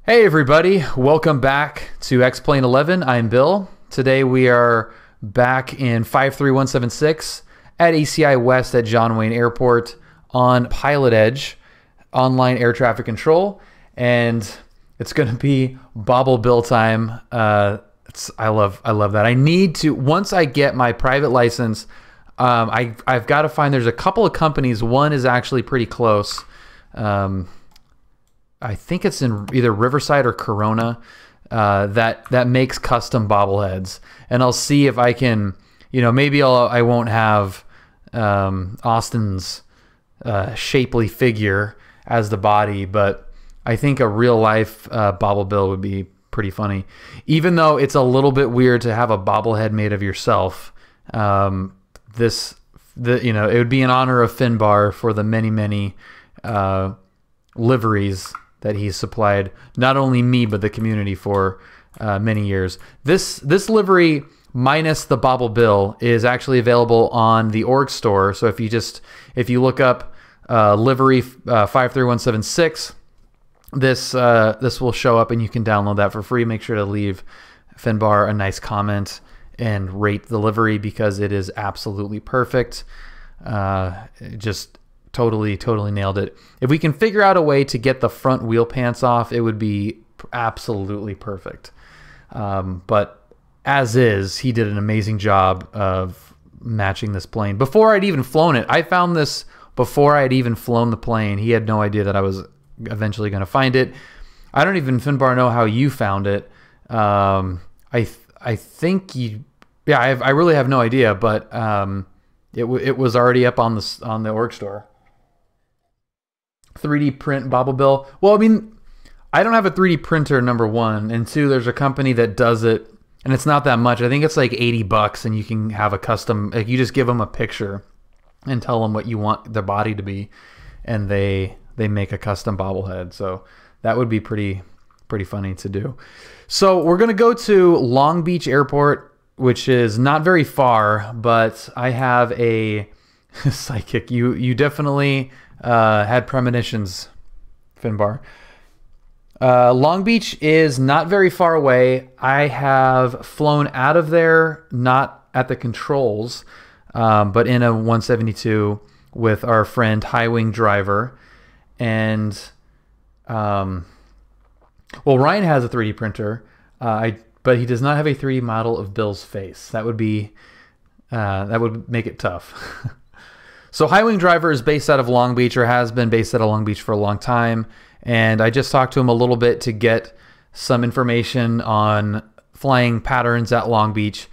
Hey everybody, welcome back to X-Plane 11. I'm Bill. Today we are back in 53176 at ACI West at John Wayne Airport on PilotEdge, online air traffic control, and it's going to be Bobble Bill time. I love that. I need to, once I get my private license, I've got to find, there's a couple of companies. One is actually pretty close. I think it's in either Riverside or Corona that makes custom bobbleheads, and I'll see if I can, maybe I won't have Austin's shapely figure as the body, but I think a real life Bobble Bill would be pretty funny. Even though it's a little bit weird to have a bobblehead made of yourself, it would be in honor of Finbar for the many liveries that he's supplied not only me but the community for many years. This livery minus the Bobble Bill is actually available on the org store. So if you look up livery 53176, this will show up and you can download that for free. Make sure to leave Finbar a nice comment and rate the livery because it is absolutely perfect. Just totally nailed it. If we can figure out a way to get the front wheel pants off, it would be absolutely perfect. But as is, he did an amazing job of matching this plane. Before I'd even flown it, I found this before I'd even flown the plane. He had no idea that I was eventually going to find it. I don't even, Finbar, know how you found it. I think you, yeah, I really have no idea, but it was already up on the org store. 3D print Bobble Bill. Well, I mean, I don't have a 3D printer, number one, and two, there's a company that does it, and it's not that much. I think it's like $80, and you can have a custom. Like, you just give them a picture and tell them what you want the body to be, and they make a custom bobblehead. So that would be pretty funny to do. So we're gonna go to Long Beach Airport, which is not very far, but I have a psychic. You definitely had premonitions, Finbar. Long Beach is not very far away. I have flown out of there, not at the controls, but in a 172 with our friend High Wing Driver. And, well, Ryan has a 3D printer, but he does not have a 3D model of Bill's face. That would make it tough. So High Wing Driver is based out of Long Beach, or has been based out of Long Beach for a long time. And I just talked to him a little bit to get some information on flying patterns at Long Beach.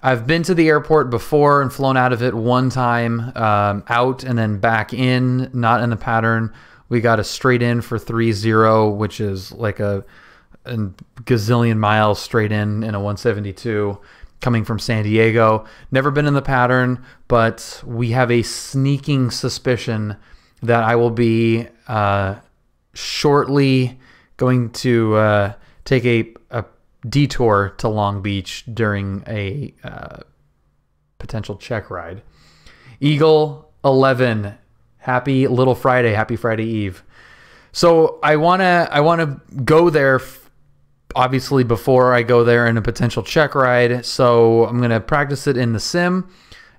I've been to the airport before and flown out of it one time, out and then back in, not in the pattern. We got a straight in for 3-0, which is like a gazillion miles straight in a 172. Coming from San Diego. Never been in the pattern, but we have a sneaking suspicion that I will be shortly going to take a detour to Long Beach during a potential check ride. Eagle 11, happy little Friday, happy Friday Eve. So I wanna go there obviously before I go there in a potential check ride. So I'm going to practice it in the sim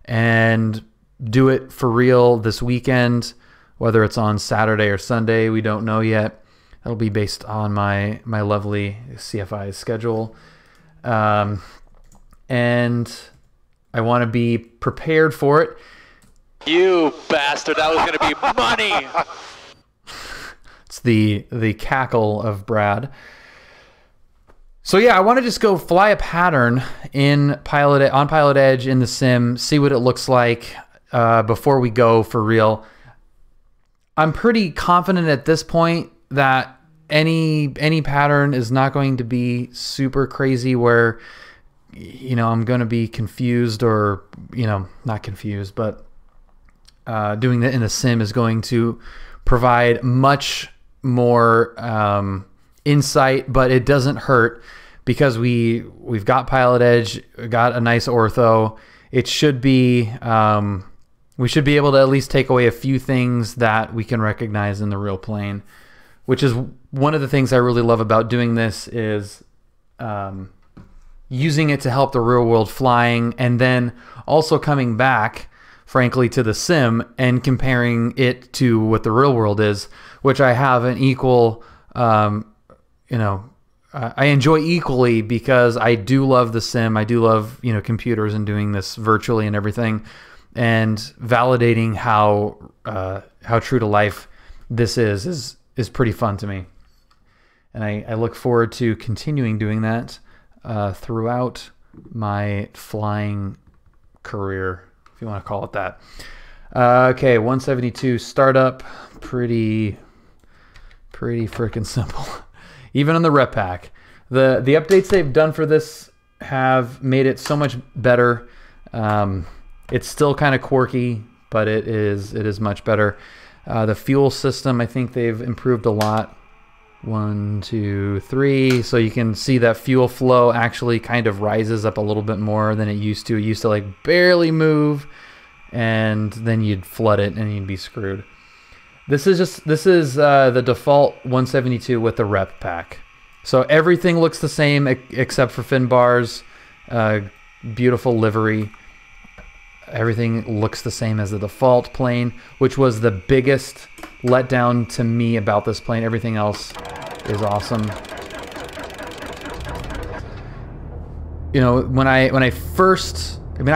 and do it for real this weekend, whether it's on Saturday or Sunday, we don't know yet. That'll be based on my lovely CFI schedule. And I want to be prepared for it. You bastard, that was going to be money. It's the cackle of Brad. So yeah, I want to just go fly a pattern on PilotEdge in the sim, see what it looks like before we go for real. I'm pretty confident at this point that any pattern is not going to be super crazy where I'm going to be confused, or not confused, but doing that in a sim is going to provide much more insight, but it doesn't hurt because we've got PilotEdge, got a nice ortho. It should be we should be able to at least take away a few things that we can recognize in the real plane. which is one of the things I really love about doing this is using it to help the real world flying, and then also coming back, frankly, to the sim and comparing it to what the real world is, which I have an equal, I enjoy equally, because I do love the sim. I do love, computers and doing this virtually and everything, and validating how true to life this is pretty fun to me. And I look forward to continuing doing that throughout my flying career, if you want to call it that. Okay, 172 startup, pretty freaking simple. Even on the rep pack. The updates they've done for this have made it so much better. It's still kind of quirky, but it is much better. The fuel system, I think they've improved a lot. 1, 2, 3. So you can see that fuel flow actually kind of rises up a little bit more than it used to. It used to like barely move, and then you'd flood it and you'd be screwed. This is the default 172 with the rep pack. So everything looks the same except for fin bars. Beautiful livery. Everything looks the same as the default plane, which was the biggest letdown to me about this plane. Everything else is awesome. When I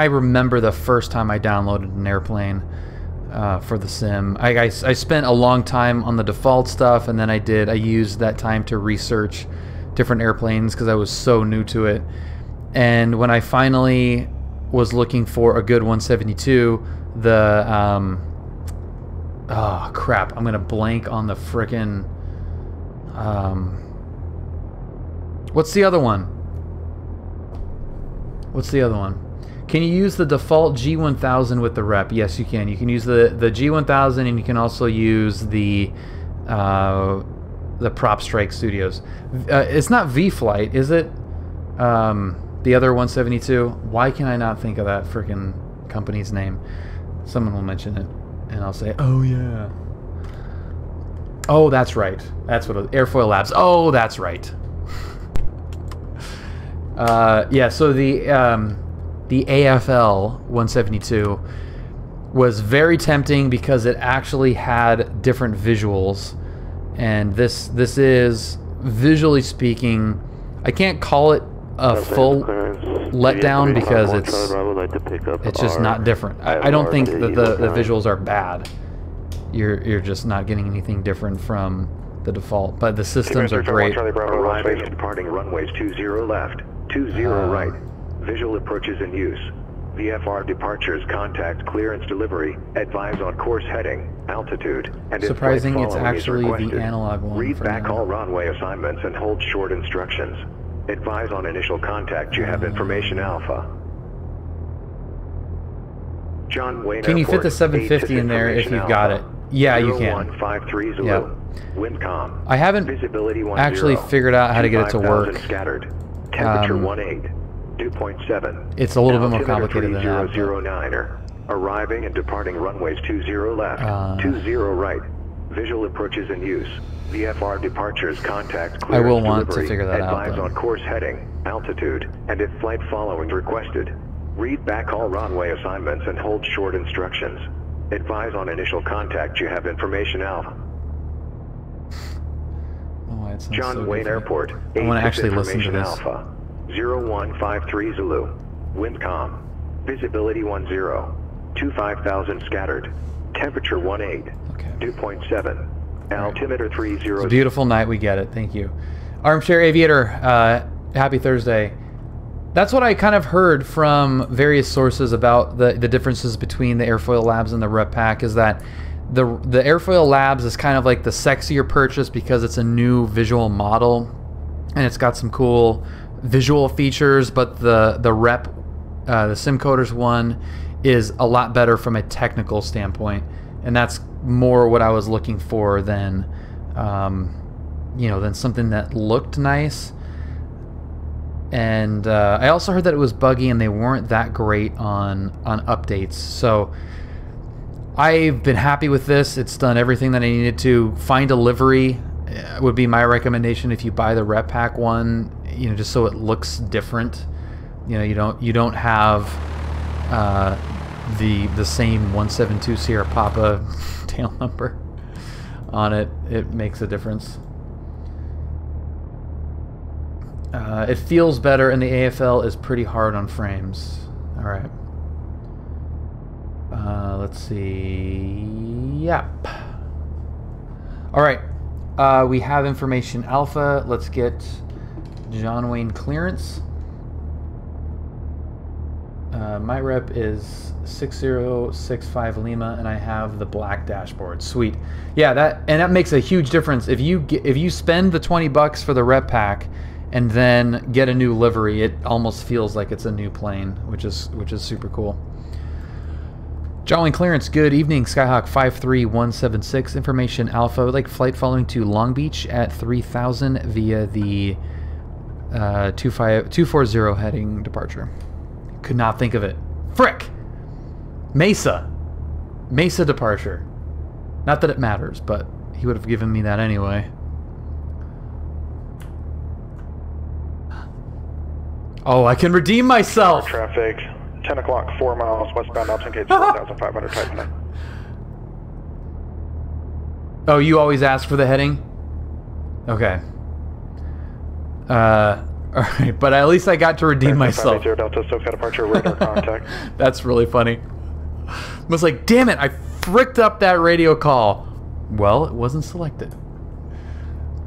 remember the first time I downloaded an airplane for the sim. I spent a long time on the default stuff, and then I used that time to research different airplanes because I was so new to it. And when I finally was looking for a good 172, oh crap, I'm gonna blank on the frickin' what's the other one? Can you use the default G1000 with the rep? Yes, you can. You can use the G1000, and you can also use the Prop Strike Studios. It's not V-Flight, is it? The other 172. Why can I not think of that freaking company's name? Someone will mention it, and I'll say, "Oh yeah." Oh, that's right. That's what it was. Airfoil Labs. Oh, that's right. Yeah. So the AFL 172 was very tempting because it actually had different visuals, and this is, visually speaking, I can't call it a full letdown because it's just not different. I don't think that the visuals are bad. You're just not getting anything different from the default, but the systems are great. Arriving and departing runways 20 left, 20 right. Visual approaches in use. VFR departures, contact clearance delivery. Advise on course heading, altitude, and surprising it's actually the analog one. Read back all runway assignments and hold short instructions. Advise on initial contact. You have information alpha. John Wayne Can you fit the 750 in there if you've got it? Yeah, you can. 0153 Zulu. Yep. Windcom. I haven't actually figured out how to get it to work. Scattered. Temperature 18. Dew point 7. It's a little bit more complicated than that. 3009er. Arriving and departing runways 20 left, 20 right. Visual approaches in use. VFR departures, contact clearance I will want delivery. to figure that out. Advise on course heading, altitude, and if flight following requested. Read back all runway assignments and hold short instructions. Advise on initial contact. You have information alpha. Oh, John so Wayne Airport. I want to actually listen to this. Alpha. 0153 Zulu. Windcom. Visibility 10. 25,000 scattered. Temperature 18. Okay. Dew point 7. Altimeter 30. It's a beautiful night. We get it. Thank you. Armchair Aviator. Happy Thursday. That's what I kind of heard from various sources about the differences between the Airfoil Labs and the Rep Pack, is that the Airfoil Labs is kind of like the sexier purchase because it's a new visual model and it's got some cool visual features, but the Rep, the SimCoders one, is a lot better from a technical standpoint, and that's more what I was looking for than than something that looked nice. And I also heard that it was buggy and they weren't that great on updates. So I've been happy with this. It's done everything that I needed to. Find a livery would be my recommendation if you buy the rep pack one, you know, just so it looks different. You know, you don't have the same 172 Sierra Papa tail number on it. It makes a difference. It feels better, and the AFL is pretty hard on frames. All right. Let's see. Yep. All right. We have information alpha. Let's get John Wayne clearance. My rep is 6065 Lima, and I have the black dashboard. Sweet. Yeah, that makes a huge difference. If you spend the $20 for the rep pack and then get a new livery, it almost feels like it's a new plane, which is super cool. John Wayne clearance. Good evening, Skyhawk 53176. Information alpha. Would like flight following to Long Beach at 3000 via the 240 heading departure. Could not think of it. Frick! Mesa departure. Not that it matters, but he would have given me that anyway. Oh, I can redeem myself! Traffic, 10 o'clock, 4 miles, westbound Option Gate 4500, type 9. Oh, you always ask for the heading? Okay. Alright, but at least I got to redeem myself. Delta, SoFi departure, radar contact. That's really funny. I was like, damn it, I fricked up that radio call. Well, it wasn't selected.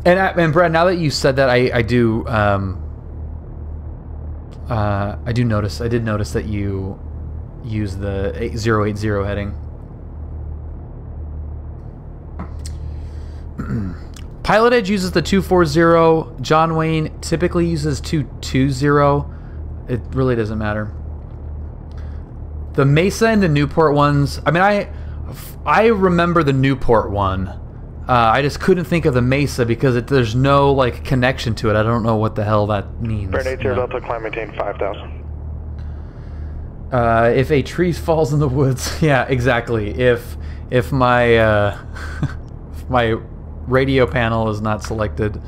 And Brad, now that you said that, I did notice that you use the 8080 heading. PilotEdge uses the 240. John Wayne typically uses 220. It really doesn't matter. The Mesa and the Newport ones, I mean, I remember the Newport one. I just couldn't think of the Mesa because there's no like connection to it. I don't know what the hell that means. Brand 80 Delta, climb maintain 5000. If a tree falls in the woods, yeah, exactly. If my if my radio panel is not selected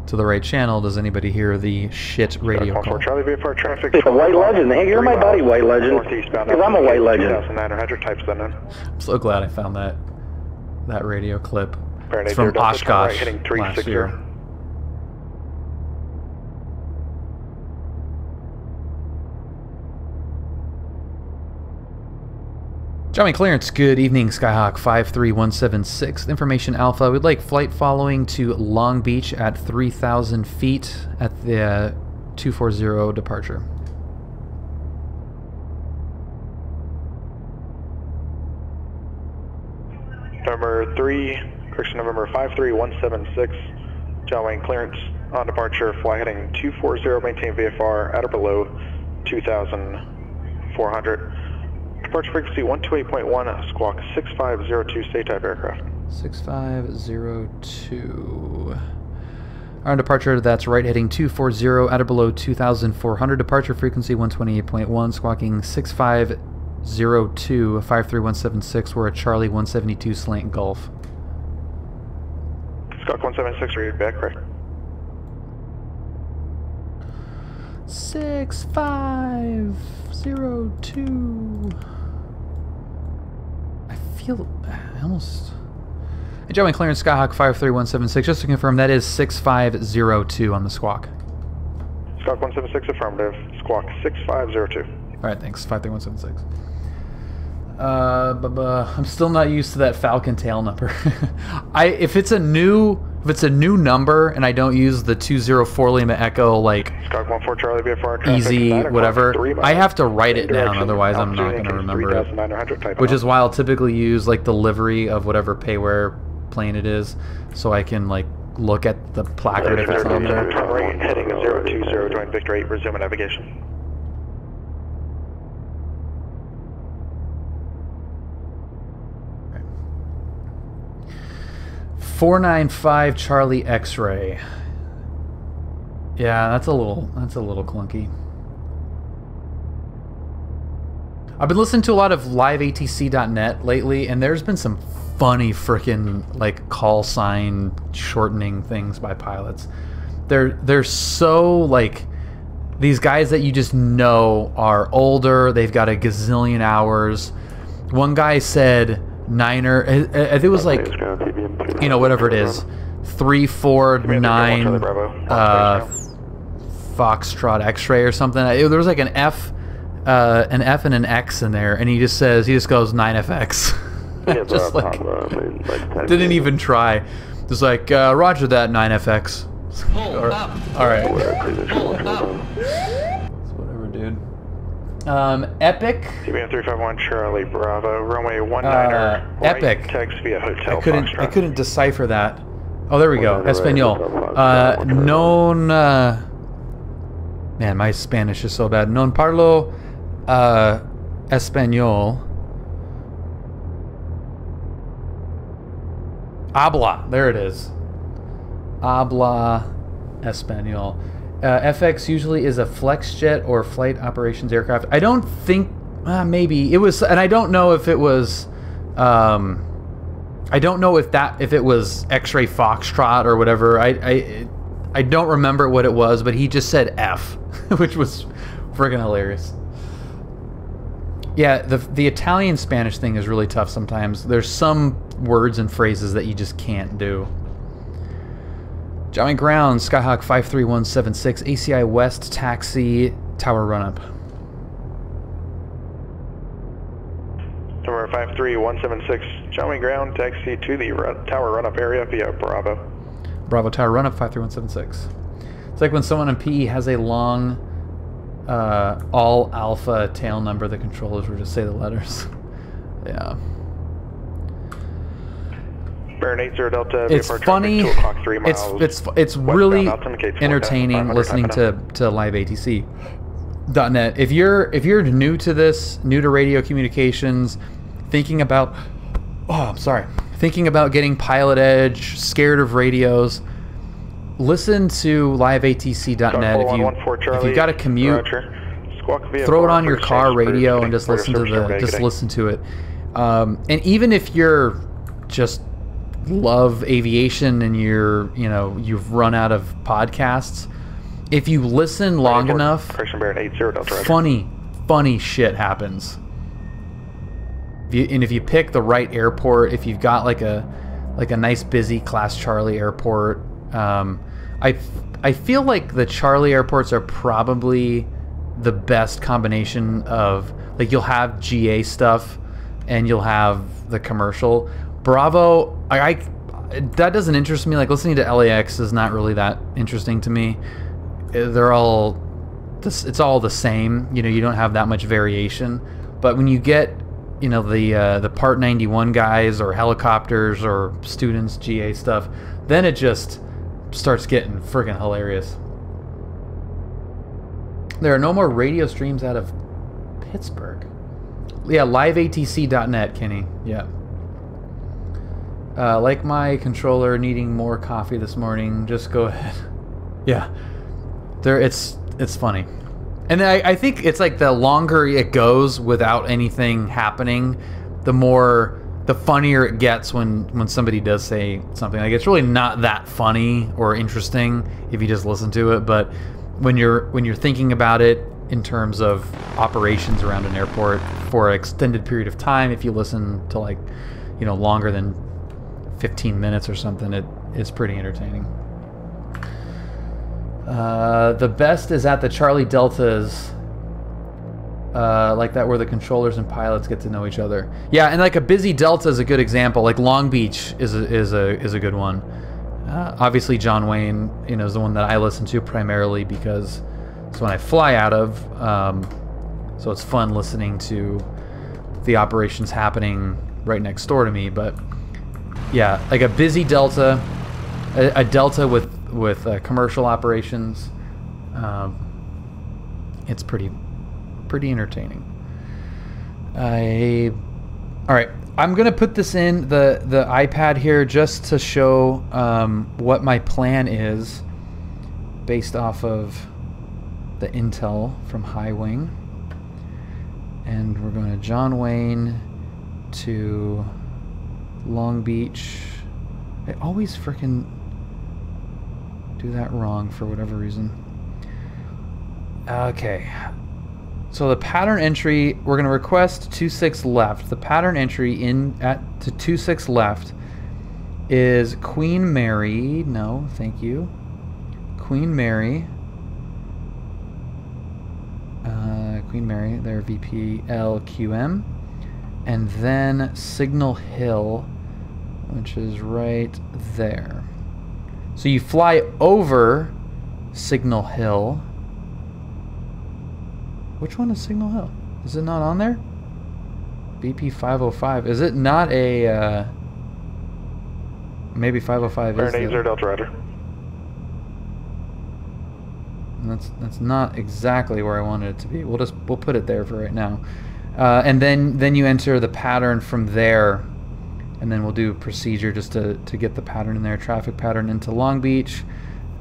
to the right channel, does anybody hear the shit radio call? Charlie VFR traffic. It's a white legend. Hey, you're my buddy, white legend. Because I'm a white legend. 2900, type 7. I'm so glad I found that radio clip. Brand It's from 80 Delta, Oshkosh right, heading last 360. year. Johnny clearance. Good evening, Skyhawk 53176. Information alpha. We'd like flight following to Long Beach at 3,000 feet at the 240 departure. November 53176. John Wayne clearance on departure. Fly heading 240. Maintain VFR at or below 2,400. Departure frequency 128.1, squawk 6502, state type aircraft. 6502. On departure, that's right heading 240 at or below 2,400. Departure frequency 128.1, squawking 6502, 53176. We're at Charlie 172 Slant Gulf. Squawk 176, read back, correct. 6502. I almost. Hey, Joey Clarence, Skyhawk 53176. Just to confirm, that is 6502 on the squawk. Squawk 176, affirmative. Squawk 6502. All right, thanks. 53176. I'm still not used to that Falcon tail number. If it's a new number and I don't use the 204 Lima Echo like Squawk 14 Charlie VFR easy whatever, I have to write it down, otherwise I'm not going to remember it. Which is why I'll typically use like the livery of whatever payware plane it is, so I can like look at the placard if it's on there. Heading 020, join Victor 8, resume navigation. Okay. 495 Charlie X-ray. Yeah, that's a little clunky. I've been listening to a lot of liveatc.net lately, and there's been some funny freaking like call sign shortening things by pilots. They're so like these guys that you just know are older. They've got a gazillion hours. One guy said Niner. I think it was like, you know, whatever it is, 349 Foxtrot X-ray or something. There was like an F and an X in there, and he just goes 9FX. Just like didn't even try. Just like Roger that 9FX. All right. Whatever, dude. Epic. TBM 351 Charlie Bravo, runway 19er. Epic. Text via hotel. I couldn't decipher that. Oh, there we go. Espanol. Non. Man, my Spanish is so bad. Non parlo español. Habla. There it is. Habla español. FX usually is a flex jet or flight operations aircraft. I don't think, maybe it was, and I don't know if it was, I don't know if it was X-ray Foxtrot or whatever. I don't remember what it was, but he just said F, which was friggin' hilarious. Yeah, the Italian Spanish thing is really tough sometimes. There's some words and phrases that you just can't do. Johnny Ground, Skyhawk 53176, ACI West, taxi, tower run-up. Tower 53176, Johnny Ground, taxi to the tower run-up area via Bravo. Bravo tower run-up 53176. It's like when someone in PE has a long all alpha tail number, the controllers will just say the letters. Yeah. Baron 80 Delta. It's funny. It's really entertaining listening to live ATC.net. If you're new to this, new to radio communications, thinking about getting PilotEdge, scared of radios, listen to liveatc.net. If you got a commute, throw it on your car radio and just listen to it. And even if you're just love aviation and you've run out of podcasts, if you listen long enough, funny shit happens. If you pick the right airport, if you've got like a nice busy Class Charlie airport, I feel like the Charlie airports are probably the best combination of, like, you'll have GA stuff and you'll have the commercial. Bravo, that doesn't interest me. Like, listening to LAX is not really that interesting to me. It's all the same. You don't have that much variation. But when you get, the Part 91 guys or helicopters or students GA stuff, then it just starts getting friggin' hilarious. There are no more radio streams out of Pittsburgh. Yeah, liveatc.net, Kenny. Yeah. Like my controller needing more coffee this morning, just go ahead. Yeah. It's funny. And I think it's like the longer it goes without anything happening, the funnier it gets when somebody does say something. Like, it's really not that funny or interesting if you just listen to it, but when you're thinking about it in terms of operations around an airport for an extended period of time, if you listen to, like, longer than 15 minutes or something, it is pretty entertaining. The best is at the Charlie Deltas, like that, where the controllers and pilots get to know each other. Yeah, and like a busy Delta is a good example. Like Long Beach is a good one. Obviously, John Wayne, is the one that I listen to primarily because it's when I fly out of. So it's fun listening to the operations happening right next door to me. But yeah, like a busy Delta, a Delta with commercial operations, it's pretty entertaining. All right, I'm gonna put this in the iPad here just to show what my plan is based off of the intel from High Wing, and we're going to John Wayne to Long Beach. I always frickin' do that wrong for whatever reason. Okay. So the pattern entry, we're going to request 26 left. The pattern entry to 26 left is Queen Mary. No, thank you. Queen Mary. Queen Mary, their VPLQM. And then Signal Hill, which is right there. So you fly over Signal Hill. Which one is Signal Hill? Is it not on there? BP 505. Is it not a... maybe 505 is there. Delta Roger. That's not exactly where I wanted it to be. We'll put it there for right now. And then you enter the pattern from there, and then we'll do a procedure just to get the pattern in there. Traffic pattern into Long Beach,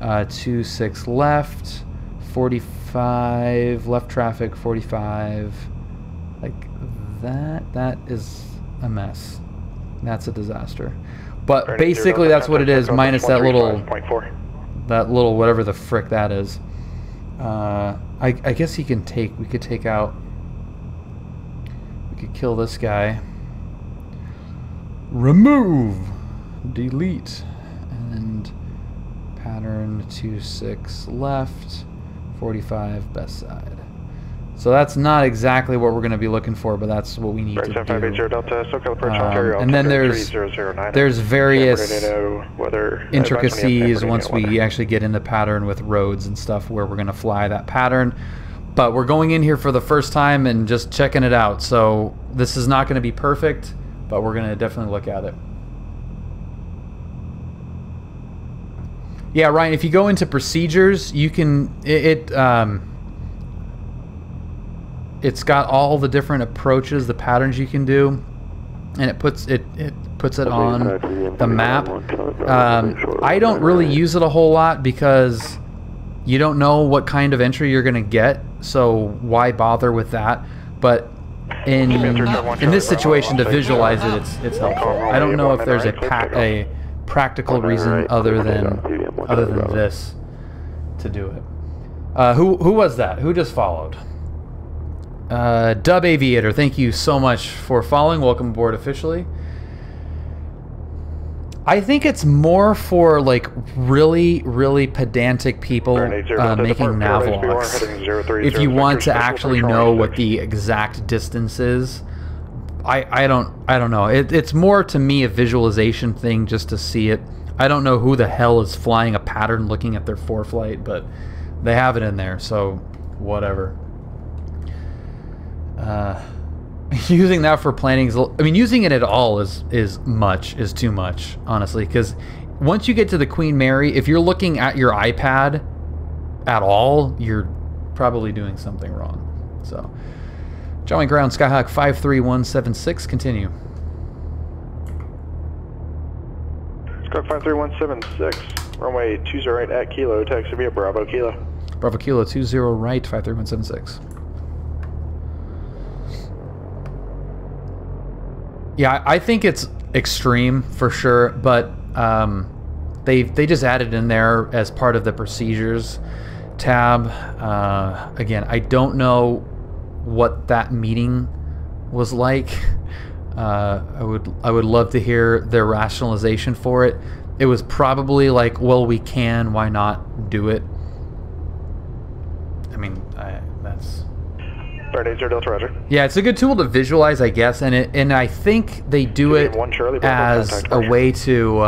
26 left, 45 left traffic, 45, like that. That is a mess. That's a disaster. But basically that's what it is, minus that little whatever the frick that is. I guess we could take out. We could kill this guy. Remove, delete, and pattern 26 left, 45 best side. So that's not exactly what we're going to be looking for, but that's what we need to do. And then there's various intricacies once we actually get in the pattern with roads and stuff where we're going to fly that pattern. But we're going in here for the first time and just checking it out. So this is not going to be perfect, but we're going to definitely look at it. Yeah, Ryan, if you go into procedures, you can... It's got all the different approaches, the patterns you can do, and it puts it on the map. I don't really use it a whole lot because you don't know what kind of entry you're going to get, so why bother with that? But in this situation, to visualize it, it's helpful. I don't know if there's a practical reason other than this to do it. Who was that? Who just followed? Dub Aviator, thank you so much for following. Welcome aboard officially. I think it's more for like really pedantic people making navlogs. If you want to actually know what the exact distance is, I don't know. It's more to me a visualization thing just to see it. I don't know who the hell is flying a pattern looking at their ForeFlight, but they have it in there, so whatever. Using that for planning is, I mean, using it at all is too much, honestly, because once you get to the Queen Mary, if you're looking at your iPad at all, you're probably doing something wrong. So, John Ground, Skyhawk 53176, continue. Skyhawk 53176, runway 20 right at Kilo, taxi via Bravo Kilo. Bravo Kilo 20 right, 53176. Yeah, I think it's extreme for sure, but they just added in there as part of the procedures tab. Again, I don't know what that meeting was like. I would love to hear their rationalization for it. It was probably like, well, we can, why not do it? I mean, that's... Delta Roger. Yeah, it's a good tool to visualize, I guess, and I think they do it as a way to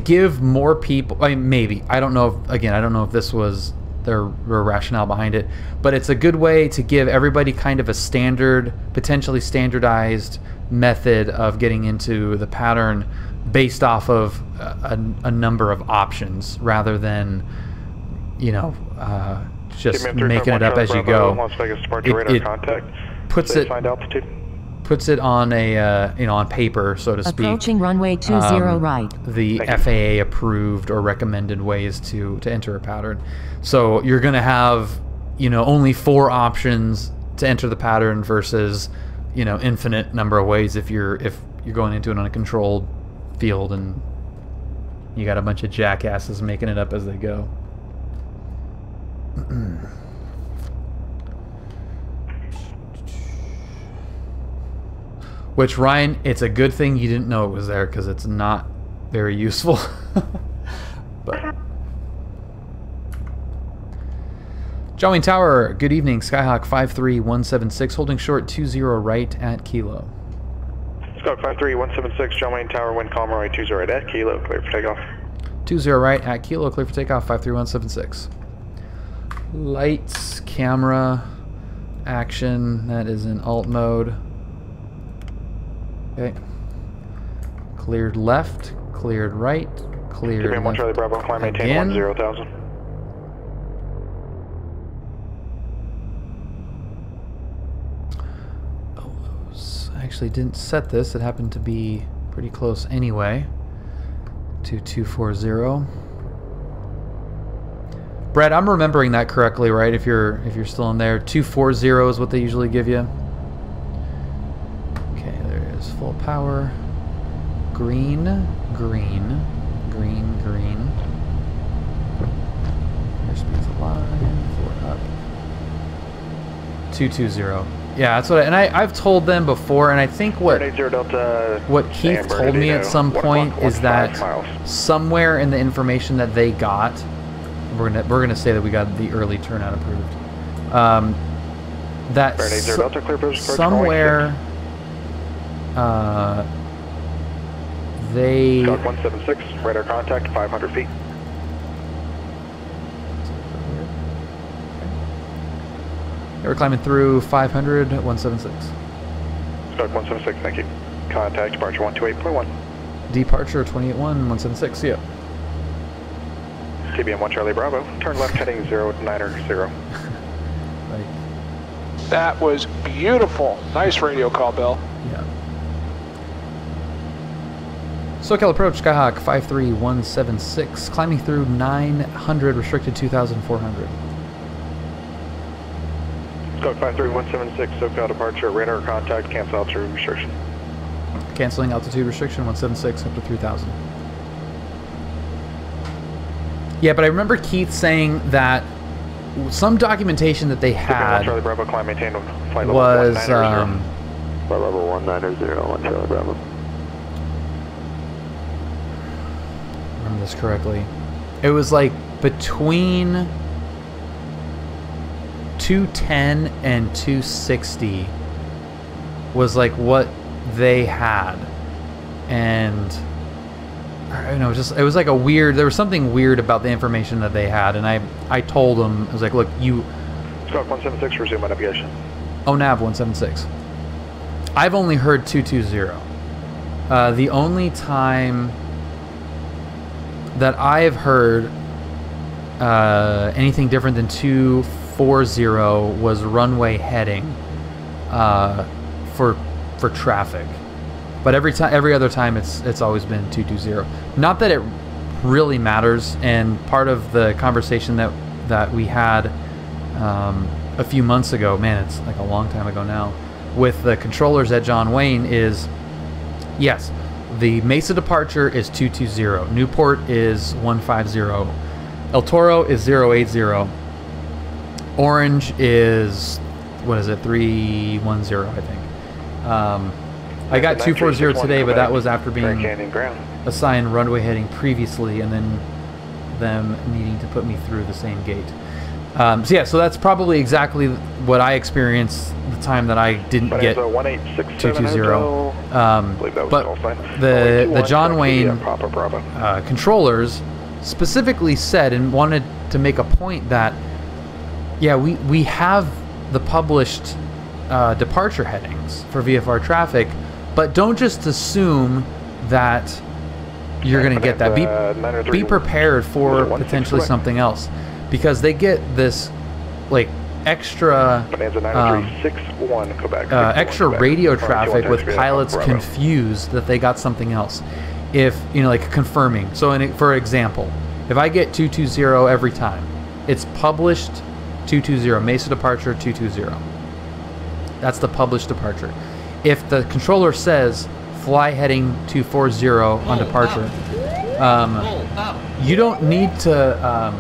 give more people. I mean, maybe, I don't know. I don't know if this was their rationale behind it, but it's a good way to give everybody kind of a standard, potentially standardized method of getting into the pattern based off of a number of options, rather than, you know, just making it up as you go. It puts it on a on paper, so to speak. Approaching runway 20 right. The FAA approved or recommended ways to enter a pattern. So you're going to have, you know, only 4 options to enter the pattern versus, you know, infinite number of ways if you're going into an uncontrolled field and you got a bunch of jackasses making it up as they go. Which, Ryan, it's a good thing you didn't know it was there, because it's not very useful. But John Wayne Tower, good evening. Skyhawk 53176, holding short 20 right at Kilo. Skyhawk 53176, John Wayne Tower, wind calm runway 20 right at Kilo, clear for takeoff. 20 right at Kilo, clear for takeoff, 53176. Lights, camera, action, that is in alt mode. Okay. Cleared left, cleared right, cleared Give me 1 Charlie Bravo, climb, maintain 10,000. I actually didn't set this. It happened to be pretty close anyway. To 240. Brad, I'm remembering that correctly, right? If you're still in there, 240 is what they usually give you. Okay, there is full power. Green, green, green, green. Airspeed's alive. Four up. 220. Yeah, that's what. And I've told them before, and I think what Keith told me at some point is that somewhere in the information that they got, we're gonna say that we got the early turnout approved. That somewhere they. 176, radar contact, 500 feet. They were climbing through 500 at 176. Start 176, thank you. Contact departure 128.1. Departure 281 176. Yeah. TBM 1 Charlie Bravo. Turn left heading 090. Like, that was beautiful. Nice radio call, Bill. yeah. SoCal approach, Skyhawk 53176, climbing through 900, restricted 2,400. Skyhawk 53176, SoCal departure, radar contact, cancel altitude restriction. Canceling altitude restriction 176 up to 3,000. Yeah, but I remember Keith saying that some documentation that they had Charlie Bravo, climb, maintain flight level was 190. Flight level 190, 1 Charlie Bravo. Remember this correctly. It was like between 210 and 260 was like what they had, and I don't know, just it was like a weird. There was something weird about the information that they had, and I told them, I was like, look, you. Skyhawk 176, resume on navigation. Oh, nav 176. I've only heard 220. The only time that I've heard anything different than 240 was runway heading for traffic, but every other time it's always been 220. Not that it really matters, and part of the conversation that we had a few months ago, man, it's like a long time ago now, with the controllers at John Wayne is, yes, the Mesa departure is 220, Newport is 150, El Toro is 080, Orange is, what is it, 310, I think. I got 240 today, but that was after being assigned runway heading previously, and then them needing to put me through the same gate. So yeah, so that's probably exactly what I experienced the time that I didn't get 220. But the John Wayne controllers specifically said and wanted to make a point that, yeah, we have the published departure headings for VFR traffic, but don't just assume that you're going to get that. Be prepared for potentially something else, because they get this like extra extra radio traffic with pilots confused that they got something else. If you know, like confirming. So for example, if I get 220 every time, it's published 220, Mesa departure 220. That's the published departure. if the controller says fly heading 240 on departure, you don't need to.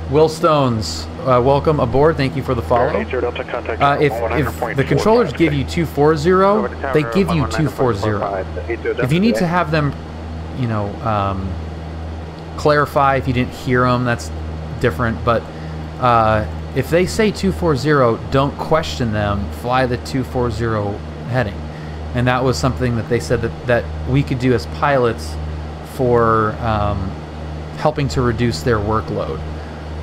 Will Stones, welcome aboard. Thank you for the follow. If the controllers give you 240, they give you 240. If you need to have them, you know, clarify if you didn't hear them, that's different. But if they say 240, don't question them. Fly the 240 heading. And that was something that they said that we could do as pilots for helping to reduce their workload.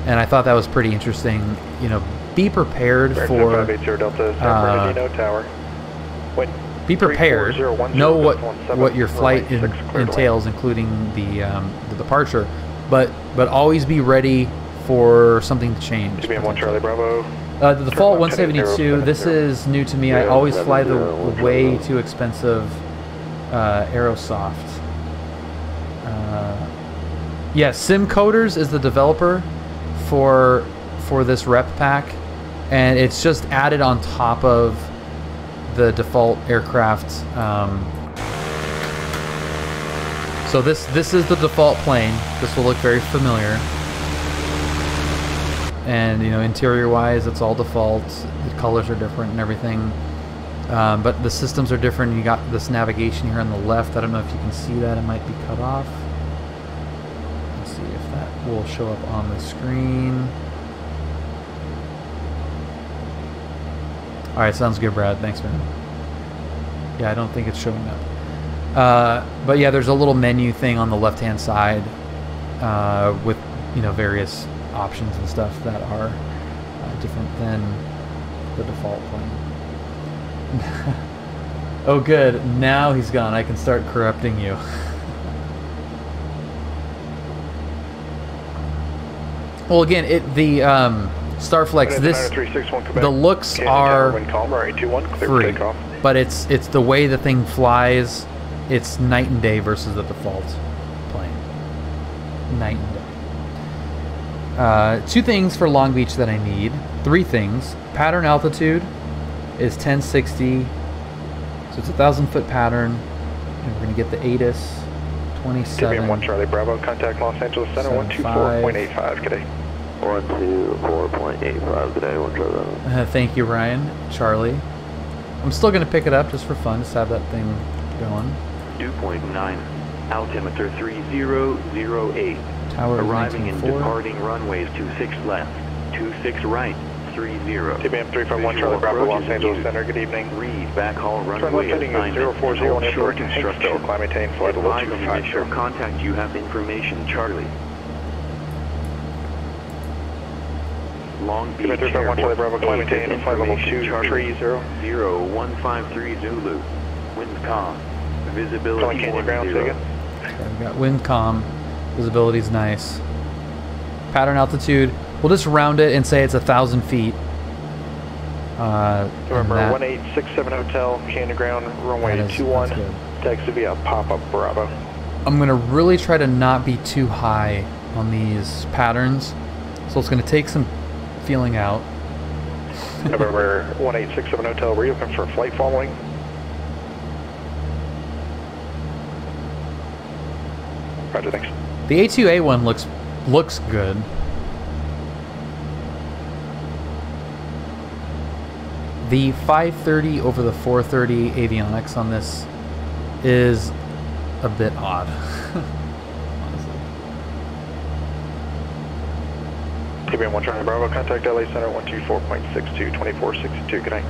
And I thought that was pretty interesting. You know, be prepared for. Be prepared. Know what your flight entails, including the departure, but always be ready for something to change. TBM 1 Charlie Bravo. The default 172. This is new to me. I always fly the way too expensive Aerosoft. Yeah, SimCoders is the developer for this rep pack, and it's just added on top of the default aircraft. So this is the default plane. This will look very familiar, and you know, interior wise it's all default. The colors are different and everything, but the systems are different. You got this navigation here on the left. I don't know if you can see that. It might be cut off. Will show up on the screen. Alright, sounds good, Brad. Thanks, man. Yeah, I don't think it's showing up. But yeah, there's a little menu thing on the left-hand side with, you know, various options and stuff that are different than the default plane. Oh, good. Now he's gone. I can start corrupting you. Well, again, the Starflex, the looks are free, but it's the way the thing flies. It's night and day versus the default plane. Night and day. 2 things for Long Beach that I need. 3 things. Pattern altitude is 1060, so it's a 1,000-foot pattern, and we're gonna get the ATIS. 27. 1 Charlie Bravo, contact Los Angeles Center 124.85, good day. 124.85, good day, 1 Charlie Bravo. Thank you, Ryan. Charlie. I'm still going to pick it up just for fun, just have that thing going. 2.9, altimeter 3008. Tower arriving and departing runways 26 left, 26 right, 30. TBM 351 Charlie Bravo, Los Angeles Center, good evening. Read, backhaul runway assignment, 040 on short still instruction. Climatain flight level Advise on 250. initial contact, you have information, Charlie. Long Beach TBM 351 Charlie Bravo, Climatain flight level 230. 0153 Zulu. Wind calm. Visibility 10. Okay, we got wind calm. Visibility's nice. Pattern altitude. We'll just round it and say it's 1,000 feet. Remember, 1867 Hotel, Canyon Ground, runway 21. Taxi via pop-up Bravo. I'm going to really try to not be too high on these patterns. So it's going to take some feeling out. November 1867 Hotel, were you looking for flight following? Roger, thanks. The A2A one looks good. The 530 over the 430 avionics on this is a bit odd. TBM 1 Charlie Bravo, contact LA Center 124.62, 2462, good night.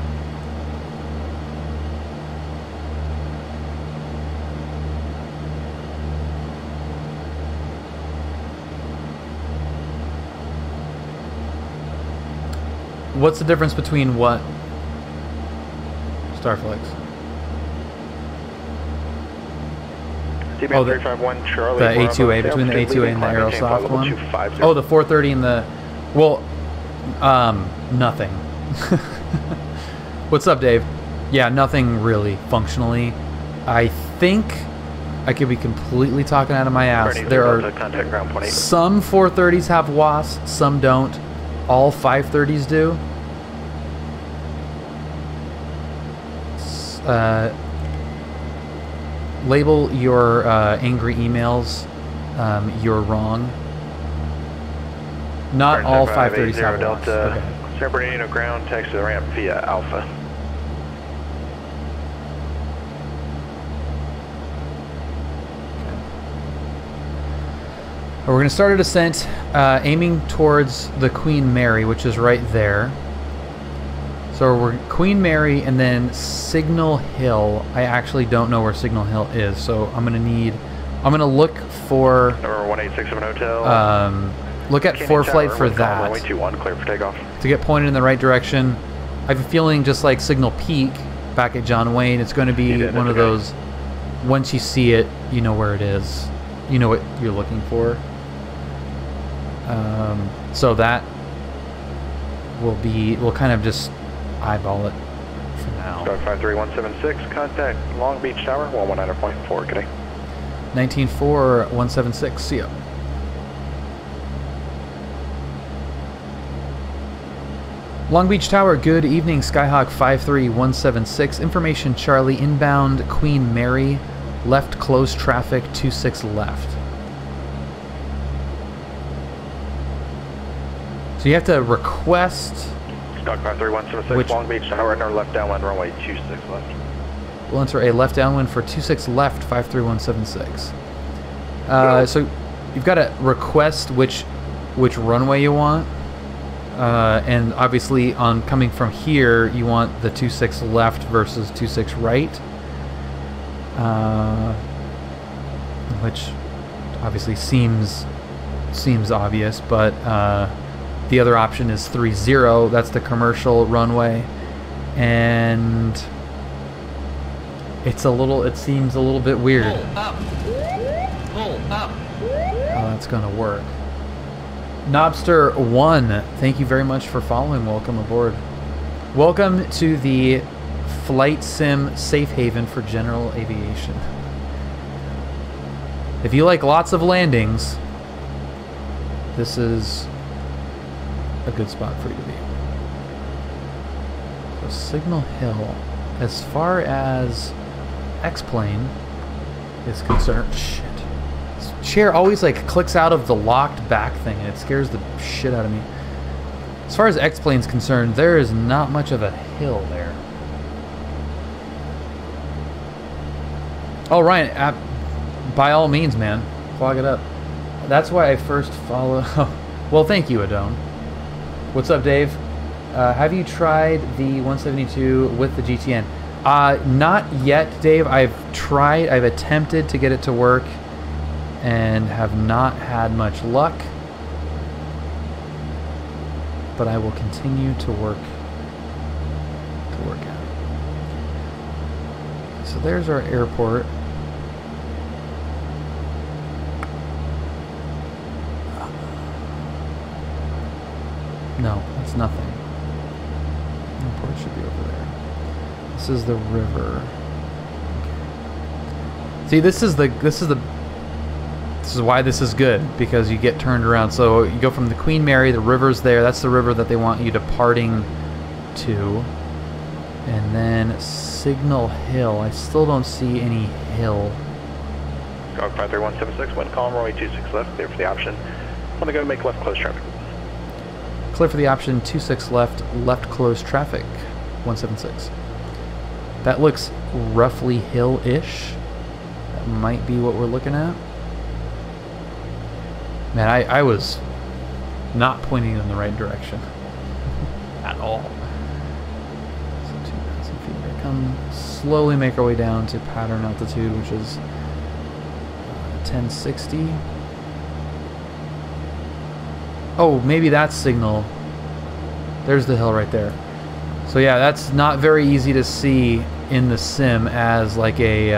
What's the difference between what? Starflex. TBM 351 Charlie the Bravo, A2A, between the A2A and the Aerosoft one? 250. Oh, the 430 and the... Well, nothing. What's up, Dave? Yeah, nothing really, functionally. I think I could be completely talking out of my ass. There are... Some 430s have WAS, some don't. All 530s do. label your angry emails. You're wrong. Not all 530s have locks. Delta, Okay. San Bernardino ground, taxi to the ramp via Alpha. We're going to start a descent, aiming towards the Queen Mary, which is right there. So we're Queen Mary and then Signal Hill. I actually don't know where Signal Hill is, so I'm going to look for... Number 1867 Hotel. Look at ForeFlight for that. Runway 21, clear for takeoff. To get pointed in the right direction. I have a feeling just like Signal Peak back at John Wayne, it's going to be one of those, once you see it, you know where it is. You know what you're looking for. So that we'll kind of just eyeball it for now. Dog 53176, contact Long Beach Tower, 119.4, good day. 194-176, see ya. Long Beach Tower, good evening, Skyhawk 53176. Information Charlie, inbound Queen Mary, left close traffic, 26 left. So you have to request... Dog 53176, Long Beach Tower, enter left downwind, runway 26 left. We'll enter a left downwind for 26 left, 53176. So you've got to request which runway you want. And obviously on coming from here, you want the 26 left versus 26 right. Which obviously seems obvious, but the other option is 30. That's the commercial runway, and it seems a little bit weird how that's gonna work. Knobster1, thank you very much for following. Welcome aboard. Welcome to the Flight Sim Safe Haven for general aviation. If you like lots of landings, this is a good spot for you to be. So Signal Hill, as far as X-plane is concerned, shit. This chair always like clicks out of the locked back thing and it scares the shit out of me. As far as X-plane's concerned, there is not much of a hill there. Oh, Ryan, by all means, man, clog it up. That's why I first follow. Well, thank you, Adone. What's up, Dave? Have you tried the 172 with the GTN? Not yet, Dave. I've attempted to get it to work and have not had much luck. But I will continue to work at it. So there's our airport. No, that's nothing. The airport should be over there. This is the river. Okay. See, this is why this is good, because you get turned around. So you go from the Queen Mary, the river's there. That's the river that they want you departing to. And then Signal Hill. I still don't see any hill. Dog 53176, wind column, runway 26 left, clear for the option. Want to go make left close traffic. Clear for the option, 26 left, left close traffic, 176. That looks roughly hill-ish. That might be what we're looking at. Man, I was not pointing in the right direction at all. So 2,000 feet. Here come, slowly make our way down to pattern altitude, which is 1060. Oh, maybe that's Signal. There's the hill right there. So yeah, that's not very easy to see in the sim as like a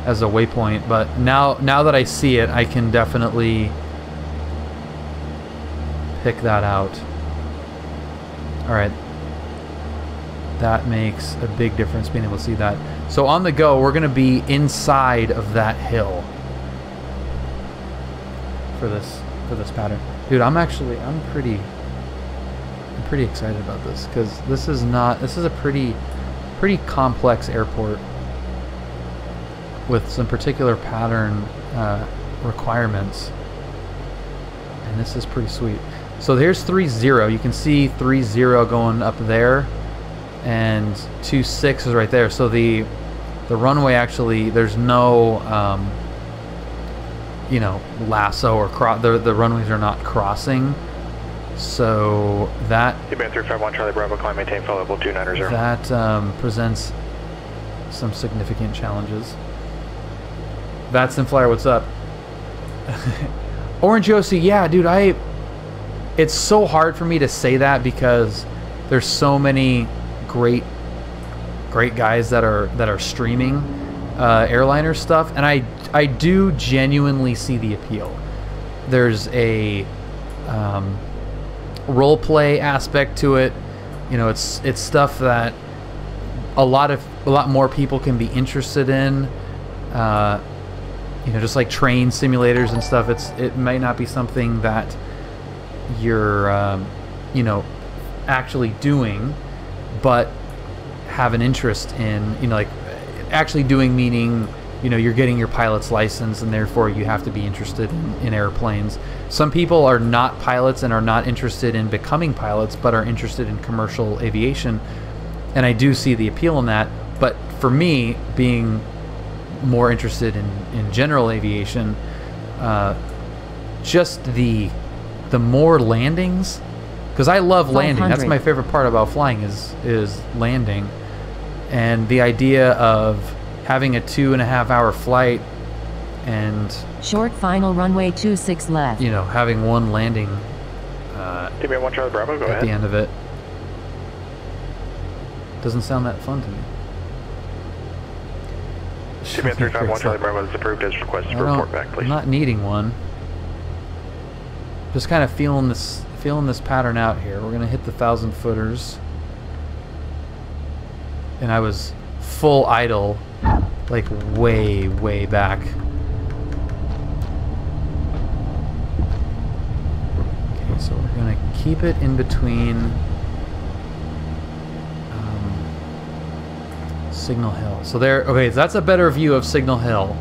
waypoint, but now that I see it, I can definitely pick that out. All right, that makes a big difference being able to see that. So on the go, we're gonna be inside of that hill for this pattern. Dude, I'm pretty excited about this, because this is a pretty pretty complex airport with some particular pattern requirements, and this is pretty sweet. So here's 3-0. You can see 3-0 going up there, and 2-6 is right there. So the runway actually, there's no you know, lasso or the runways are not crossing. So that Band 351 Charlie Bravo, climb maintain flight level 290. that presents some significant challenges. That's in Flyer, what's up? Orange Yossi, yeah, dude, it's so hard for me to say that because there's so many great guys that are streaming airliner stuff, and I do genuinely see the appeal. There's a role play aspect to it. You know, it's stuff that a lot more people can be interested in. You know, just like train simulators and stuff. It might not be something that you're you know, actually doing, but have an interest in. You know, like actually doing, meaning, you know, you're getting your pilot's license and therefore you have to be interested in airplanes. Some people are not pilots and are not interested in becoming pilots, but are interested in commercial aviation, and I do see the appeal in that. But for me, being more interested in general aviation, just the more landings, because I love landing. That's my favorite part about flying is landing, and the idea of having a 2.5 hour flight and short final runway 26 left. You know, having one landing TBM 1 Charlie Bravo, go at ahead. the end of it doesn't sound that fun to me. TBM 351 Charlie Bravo is approved as requested. Report back, please. I'm not needing one. Just kind of feeling this pattern out here. We're gonna hit the 1,000 footers, and I was full idle, like way back. Okay, so we're gonna keep it in between Signal Hill. So there, okay, so that's a better view of Signal Hill.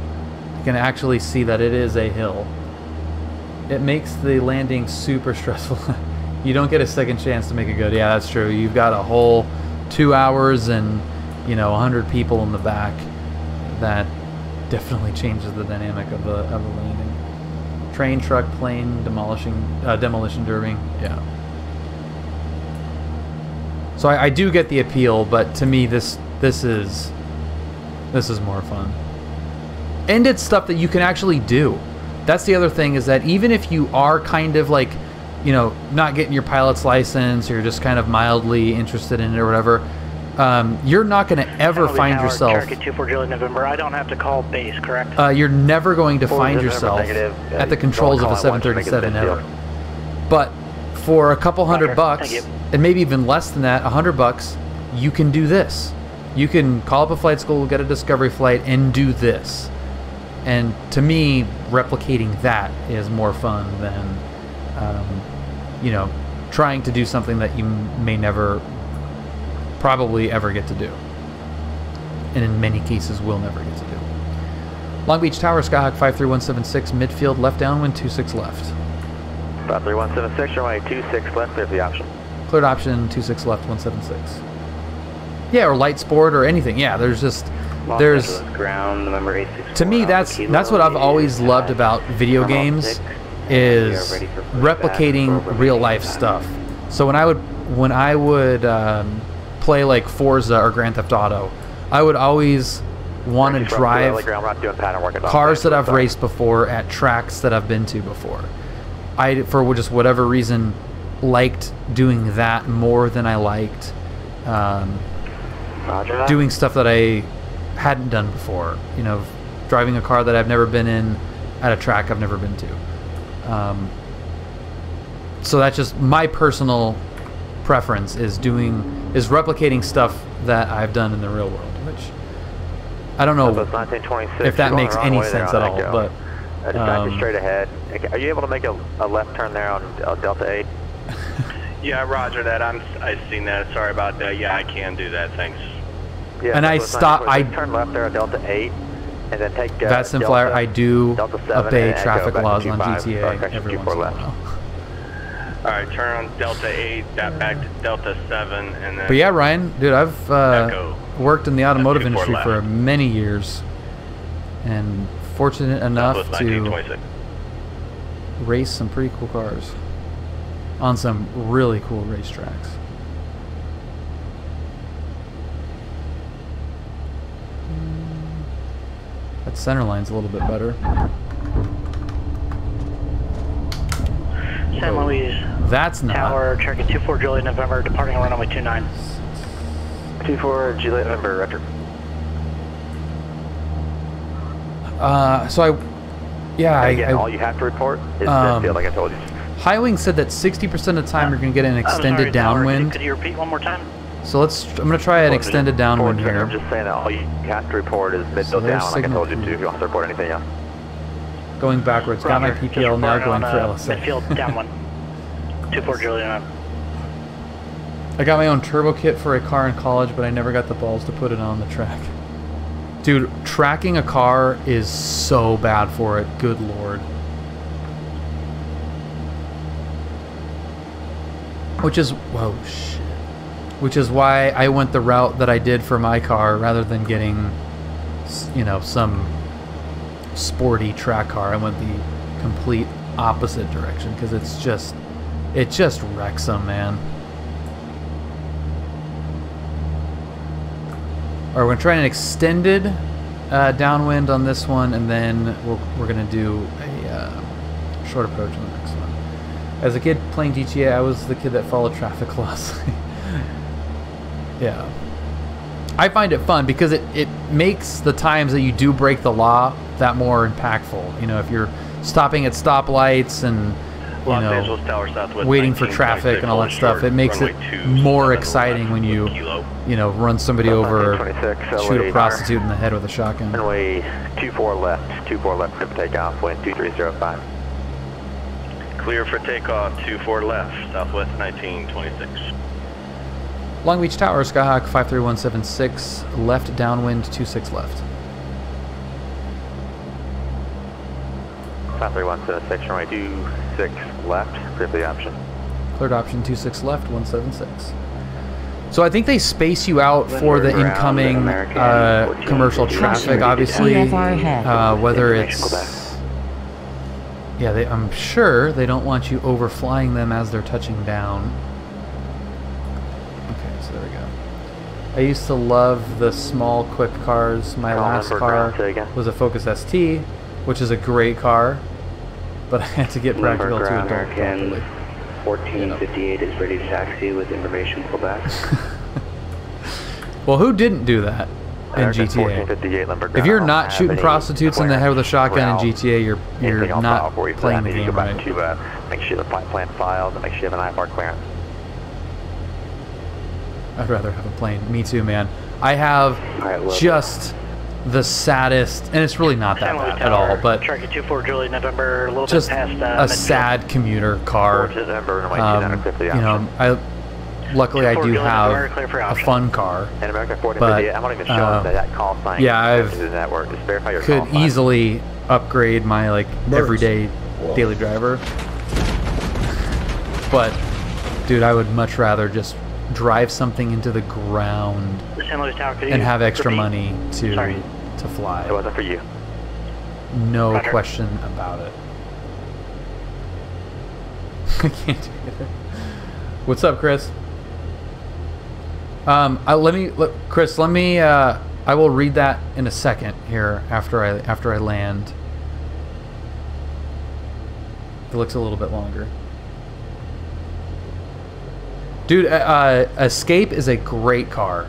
You can actually see that it is a hill. It makes the landing super stressful. You don't get a second chance to make it good. Yeah, that's true. You've got a whole 2 hours and, you know, 100 people in the back. That definitely changes the dynamic of the landing. Train, truck, plane, demolition derbying. Yeah. So I do get the appeal, but to me this is more fun. And it's stuff that you can actually do. That's the other thing, is that even if you are kind of like, you know, not getting your pilot's license, or you're just kind of mildly interested in it or whatever, you're not going to ever find yourself. Target 24 Juliet November. I don't have to call base, correct? You're never going to find yourself at the controls of a 737 ever. But for a couple $100, and maybe even less than that, $100, you can do this. You can call up a flight school, get a discovery flight, and do this. And to me, replicating that is more fun than, you know, trying to do something that you may never, probably ever get to do. And in many cases will never get to do. Long Beach Tower, Skyhawk 53176, midfield, left downwind, 26 left. 53176, runway 26 left, clear the option. Cleared option, 26 left, 176. Yeah, or light sport or anything. Yeah, there's just, there's, ground, November 864, to me, that's what I've always loved about video games, is replicating real life stuff. So when I would play like Forza or Grand Theft Auto, I would always want to drive cars that I've raced before at tracks that I've been to before. I, for just whatever reason, liked doing that more than I liked doing stuff that I hadn't done before. You know, driving a car that I've never been in at a track I've never been to. So that's just my personal preference, is replicating stuff that I've done in the real world, which I don't know if that makes any sense at all, but straight ahead. Are you able to make a left turn there on Delta 8? Yeah, roger that. I've seen that. Sorry about that. Yeah, I can do that. Thanks. Yeah, and I stop. I turn left there at Delta 8, and then take That's in Flyer. I do Delta 7 obey and traffic Echo laws back on to 25, GTA correction, every 24 once in a left. while. Alright, turn on Delta 8, that back to Delta 7, and then... But yeah, Ryan, dude, I've worked in the automotive industry left. for many years, and fortunate enough Southwest to 1926. race some pretty cool cars on some really cool racetracks. That center line's a little bit better. San Luis That's not. Tower, Cherokee 24 Juliet November, departing on runway 29. 24 Juliet November, Roger. So Again, all you have to report is the field, like I told you. High Wing said that 60% of the time you're going to get an extended downwind. Could you repeat one more time? So I'm going to try an extended downwind here. I'm just saying that all you have to report is mid-field down, like I told you to, if you want to report anything else. Going backwards. Got my Roger. PPL now going for on, LSA. Midfield downwind. 24 Juliet. I got my own turbo kit for a car in college, but I never got the balls to put it on the track. Dude, tracking a car is so bad for it. Good lord. Which is, whoa, shit. Which is why I went the route that I did for my car rather than getting, you know, some sporty track car. I went the complete opposite direction because it just wrecks them, man. Alright, we're going to try an extended downwind on this one, and then we're going to do a short approach on the next one. As a kid playing GTA, I was the kid that followed traffic laws. Yeah. I find it fun because it makes the times that you do break the law that more impactful. You know, if you're stopping at stoplights and Los Angeles Tower Southwest waiting for traffic and all that stuff, it makes it more exciting when you run somebody over or shoot a prostitute in the head with a shotgun. Runway 24 left, clear for takeoff, wind 2305. Clear for takeoff, 24 left, Southwest 1926. Long Beach Tower, Skyhawk 53176, left downwind 26 left. 53176, runway 26 left, clear for the option. Cleared option 26 left, 176. So I think they space you out for the incoming commercial traffic, obviously, whether it's... Yeah, I'm sure they don't want you overflying them as they're touching down. Okay, so there we go. I used to love the small, quick cars. My last car was a Focus ST, which is a great car, but I had to get practical to adult properly. 1458 is ready to taxi with information Quebec. Well, who didn't do that in GTA? If you're not shooting prostitutes in the head with a shotgun in GTA, you're not playing the game right. Make sure the flight plan filed and make sure you have an IFR clearance. I'd rather have a plane. Me too, man. I have just the saddest, and it's really not that bad at all, but Cherokee 24 Juliet November, a little just bit past a sad commuter car. You know, luckily I do have a fun car, but yeah, I could easily upgrade my everyday daily driver. But dude, I would much rather just drive something into the ground and have extra money to fly. It wasn't for you. No question about it. I can't do it. What's up, Chris? Chris, let me. I will read that in a second here after I land. It looks a little bit longer. Dude, Escape is a great car.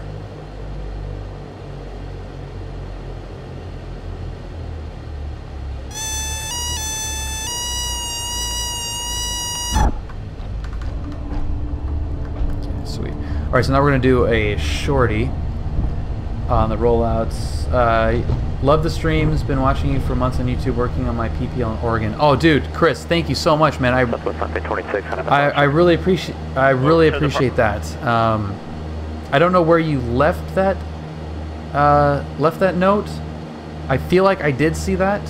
Sweet. All right, so now we're gonna do a shorty on the rollouts. Love the streams. Been watching you for months on YouTube, working on my PPL in Oregon. Oh, dude, Chris, thank you so much, man. I really appreciate that. I don't know where you left that left that note. I feel like I did see that.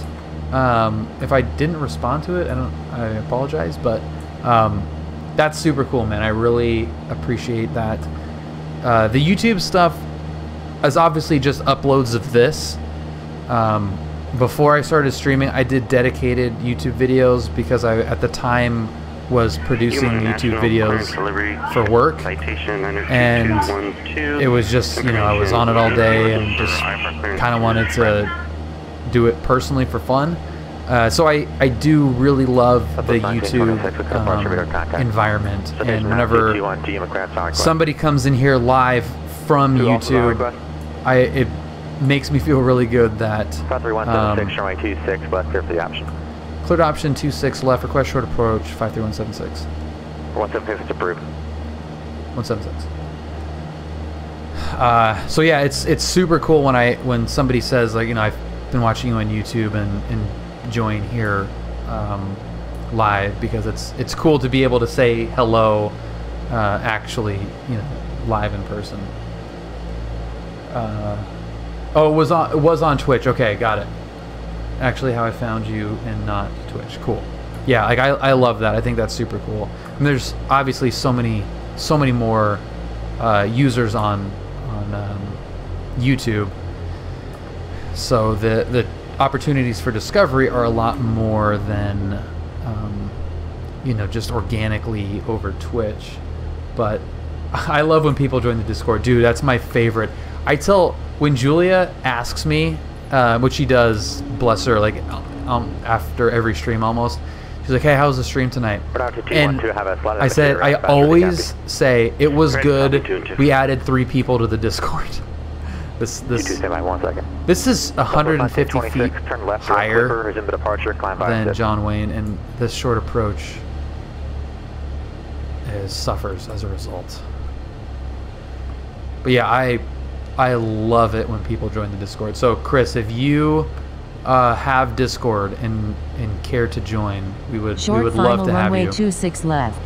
If I didn't respond to it, I apologize, but that's super cool, man. I really appreciate that. The YouTube stuff is obviously just uploads of this. Before I started streaming, I did dedicated YouTube videos because I, at the time, was producing YouTube videos for work, and it was just, you know, I was on it all day and just kind of wanted to do it personally for fun. So I do really love the YouTube environment, and whenever somebody comes in here live from YouTube, it makes me feel really good that cleared option 26 left, request short approach 53176. 176 approved. 176. So yeah, it's super cool when somebody says, like, you know, I've been watching you on YouTube and join here live, because it's cool to be able to say hello actually, you know, live in person. Oh, it was on Twitch. Okay, got it. Actually, how I found you and not Twitch. Cool. Yeah, like I love that. I think that's super cool. And there's obviously so many more users on YouTube, so the opportunities for discovery are a lot more than you know, just organically over Twitch. But I love when people join the Discord, dude. That's my favorite. When Julia asks me, which she does, bless her, like after every stream almost, she's like, hey, how was the stream tonight? And I said, I always say it was good. We added 3 people to the Discord. This is 150 feet higher than John Wayne, and this short approach suffers as a result. But yeah, I love it when people join the Discord. So Chris, if you have Discord and care to join, we would love to have you. Runway 26 left.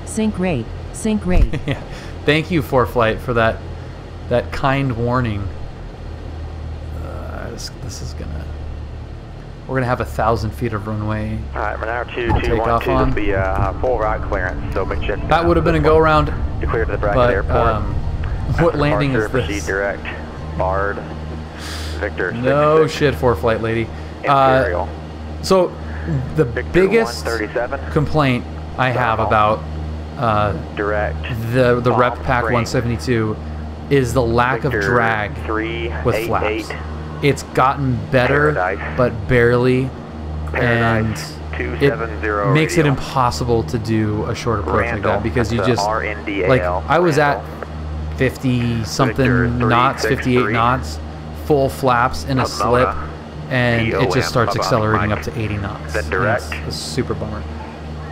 Sync rate. Yeah. Thank you, ForeFlight, for that kind warning. This is gonna. We're gonna have 1,000 feet of runway. All right, we're now 2212 will be full route clearance, so make sure that would have been a go around. To clear to the bracket airport. What landing is this? Proceed direct. Bard. Victor. No shit, ForeFlight lady. So the Victor biggest complaint I have about direct the Rep Pack 172 is the lack of drag with flaps. It's gotten better, but barely, and it makes it impossible to do a short approach like that, because you just, like, I was at 50 something knots, 58 knots, full flaps in a slip, and it just starts accelerating up to 80 knots. It's a super bummer.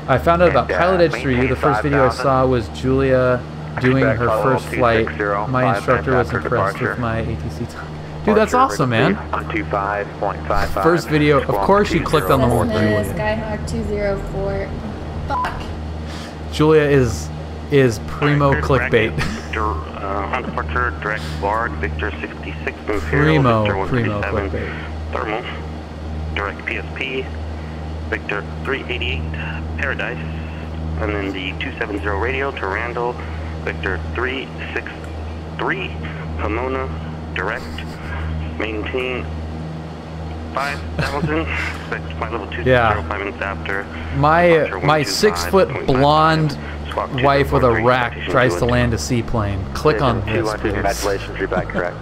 I found out about PilotEdge through you. The first video I saw was Julia doing her first flight. My instructor was impressed with my ATC time. Dude, that's awesome, man. First video, of course you clicked on the word Julia. Skyhawk 204. Fuck. Julia is primo clickbait. On departure, direct Bard, Victor 66, move primo clickbait. Thermal, direct PSP, Victor 388, Paradise, and then the 270 radio to Randall, Victor 363, Pomona, direct. Maintain 5,000. Expect flight level 2 5 minutes after. My 6-foot blonde wife with a rack tries to land a seaplane. Click on this. Congratulations, you're back correct.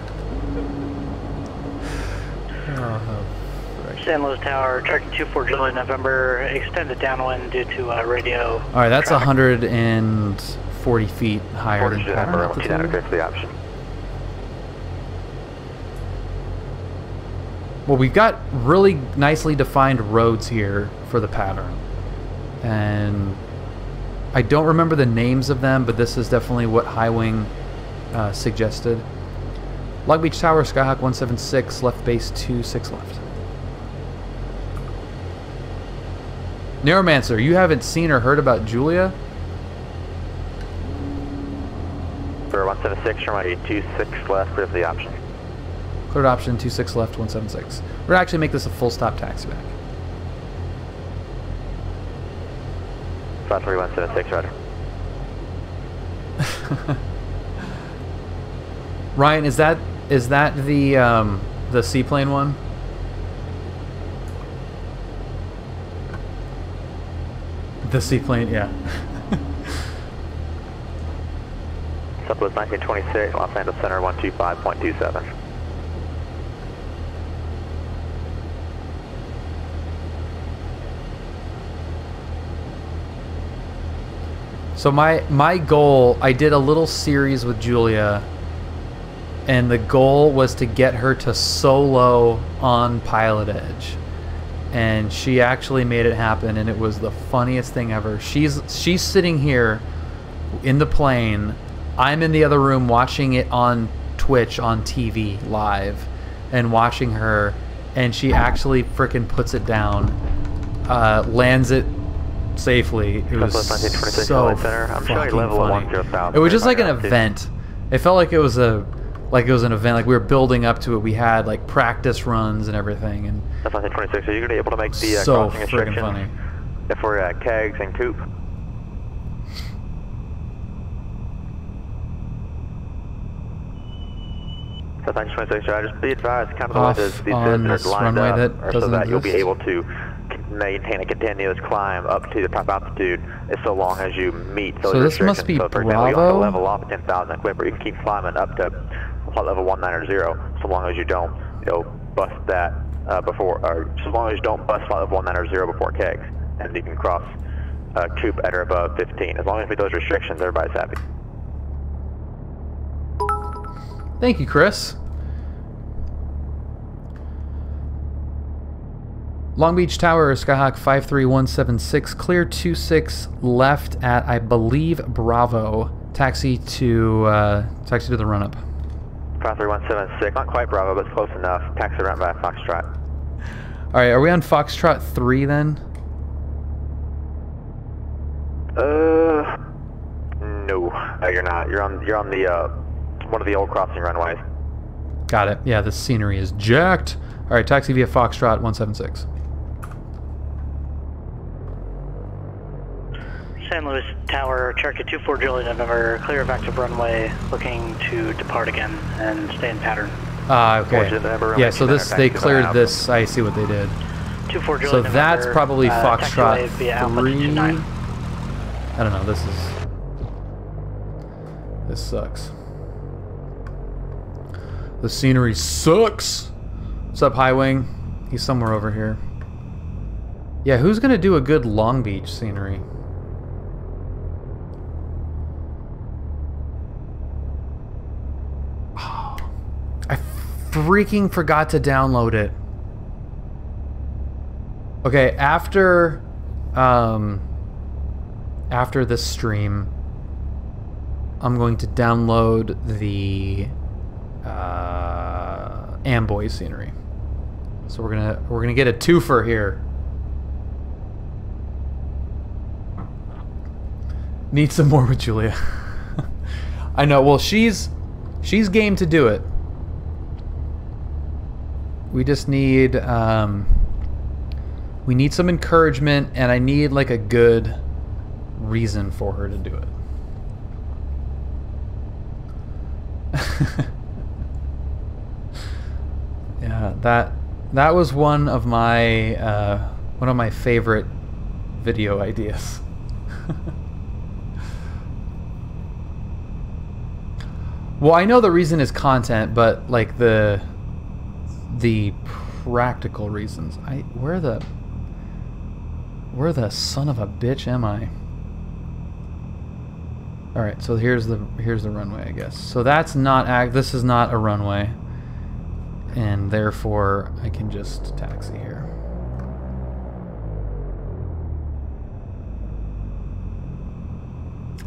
San Luis Tower, tracking 24 July, November, extended downwind due to radio. All right, that's 140 feet higher than pattern altitude. Well, we've got really nicely defined roads here for the pattern, and I don't remember the names of them, but this is definitely what Highwing suggested. Long Beach Tower, Skyhawk 176, left base 26 left. Neuromancer, you haven't seen or heard about Julia? 176, runway 26 left, clear for the option. Cleared option 26 left, 176. We're gonna actually make this a full stop taxi back. 53176, roger. Ryan, is that the seaplane one? The seaplane, yeah. Southwest 1926, Los Angeles Center 125.27. So my goal, I did a little series with Julia, and the goal was to get her to solo on PilotEdge, and she actually made it happen, and it was the funniest thing ever. She's sitting here in the plane, I'm in the other room watching it on Twitch on TV live, and watching her, and she actually frickin' puts it down, lands it safely. It was so fucking funny. It was just like an event. It felt like it was an event. Like we were building up to it. We had like practice runs and everything. And that's 26. Are you gonna be able to make the so crossing freaking restrictions funny. if we're at kegs and coop? That's 26. Just be advised, kind of the way these bids are lined up, or so that you'll be able to maintain a continuous climb up to the top altitude so long as you meet those this restrictions. Must be so for example, you don't have to Bravo? level off at 10,000 equip, or you can keep climbing up to flight level 190 so long as you don't bust that before, or so long as you don't bust flight level 190 before kegs, and you can cross coop at or above 15. As long as we meet those restrictions, everybody's happy. Thank you, Chris. Long Beach Tower, Skyhawk 53176, clear 26 left at, I believe, Bravo. Taxi to the run-up. 53176, not quite Bravo, but it's close enough. Taxi run by Foxtrot. All right, are we on Foxtrot 3 then? No, you're not. You're on the one of the old crossing runways. Got it. Yeah, the scenery is jacked. All right, taxi via Foxtrot 176. San Luis Tower, Cherokee 24 Julie November, clear of active runway, looking to depart again and stay in pattern. Okay. Yeah, so they cleared this. I see what they did. 24 Julie so November, that's probably Foxtrot 3. I don't know. This sucks. The scenery sucks. What's up, High Wing? He's somewhere over here. Yeah, who's gonna do a good Long Beach scenery? I freaking forgot to download it. Okay, after this stream, I'm going to download the Amboy scenery. So we're gonna get a twofer here. Need some more with Julia. I know. Well, she's game to do it. We just need we need some encouragement, and I need like a good reason for her to do it. Yeah, that was one of my favorite video ideas. Well, I know the reason is content, but like the practical reasons. Where the son of a bitch am I? All right, so here's the runway, I guess. So that's not this is not a runway, and therefore I can just taxi here.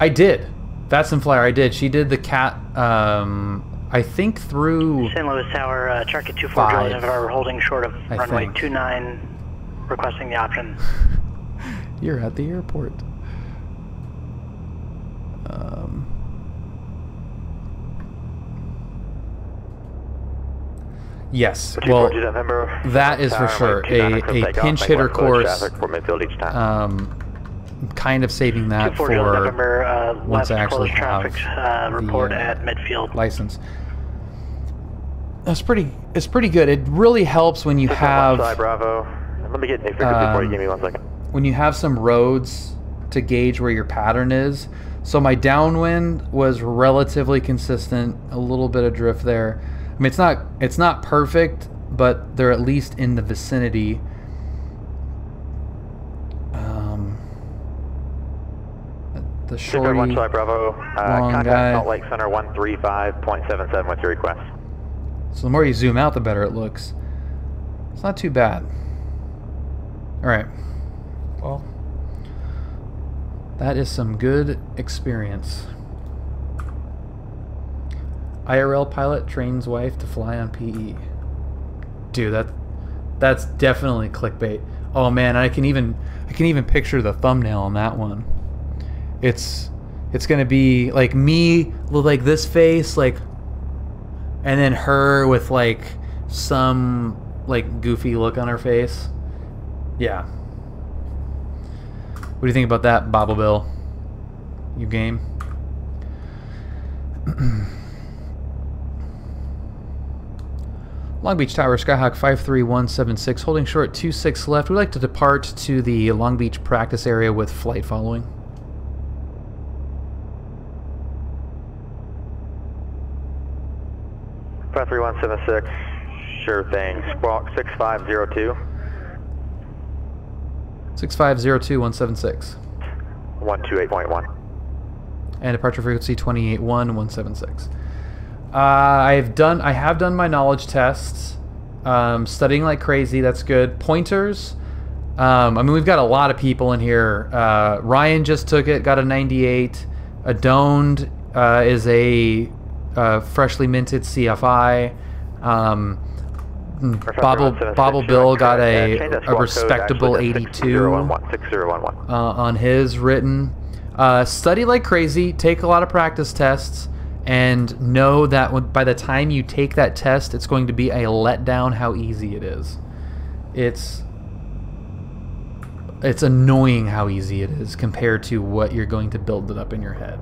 I did. Fast and Flyer, I did. She did the cat, I think through San Luis Tower, Cherokee 24 Julie November, holding short of runway 29, requesting the option. You're at the airport. Yes, well, that is for sure. A pinch hitter course, kind of saving that for once I actually have the license. It's pretty good. It really helps when you have Let me get Nick Victor before you give me 1 second. When you have some roads to gauge where your pattern is. So my downwind was relatively consistent, a little bit of drift there. I mean, it's not perfect, but they're at least in the vicinity. The shorty, long contact guy. Salt Lake Center 135.77 with your request. So the more you zoom out, the better it looks. It's not too bad. All right. Well, that is some good experience. IRL pilot trains wife to fly on PE. Dude, that's definitely clickbait. Oh man, I can even picture the thumbnail on that one. It's gonna be like me with like this face, like, and then her with like some like goofy look on her face. Yeah. What do you think about that, Bobble Bill? You game? Long Beach Tower, Skyhawk 53176, holding short 26 left. We'd like to depart to the Long Beach practice area with flight following. Five 3176, sure thing. Squawk 6502. 6502-176. 128.1. And departure frequency 281176. I have done my knowledge tests. Studying like crazy. That's good. Pointers. I mean, we've got a lot of people in here. Ryan just took it, got a 98. Adoned is a freshly minted CFI. Bobble Bill got a respectable 82 on his written. Study like crazy. Take a lot of practice tests. And know that by the time you take that test, it's going to be a letdown how easy it is. It's annoying how easy it is compared to what you're going to build it up in your head.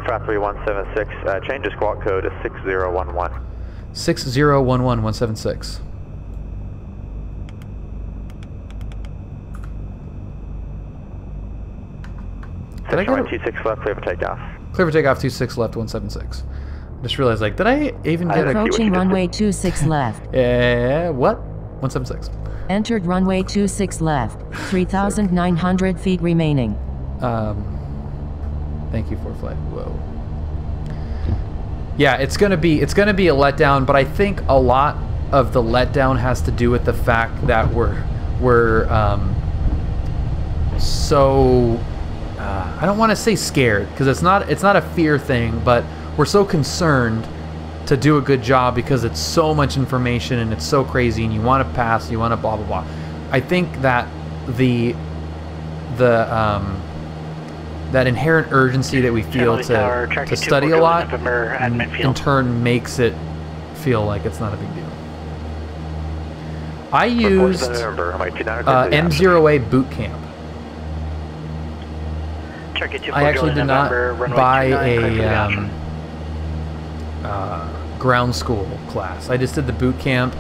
53176, change the squawk code to 6011. 6011-176. Did I get 26 left, clear for takeoff. Clear for takeoff, 26 left, 176. Just realized, like, did I even get approaching runway 26 left. What? 176. Entered runway 26 left. 3,900 feet remaining. Thank you for flight. Whoa. Yeah, it's gonna be a letdown, but I think a lot of the letdown has to do with the fact that we're so. I don't want to say scared, because it's not a fear thing, but we're so concerned to do a good job because it's so much information and it's so crazy and you want to pass, you want to blah blah blah. I think that that inherent urgency that we feel to study a lot in turn makes it feel like it's not a big deal. I used M0A boot camp. I actually did not buy a ground school class. I just did the boot camp,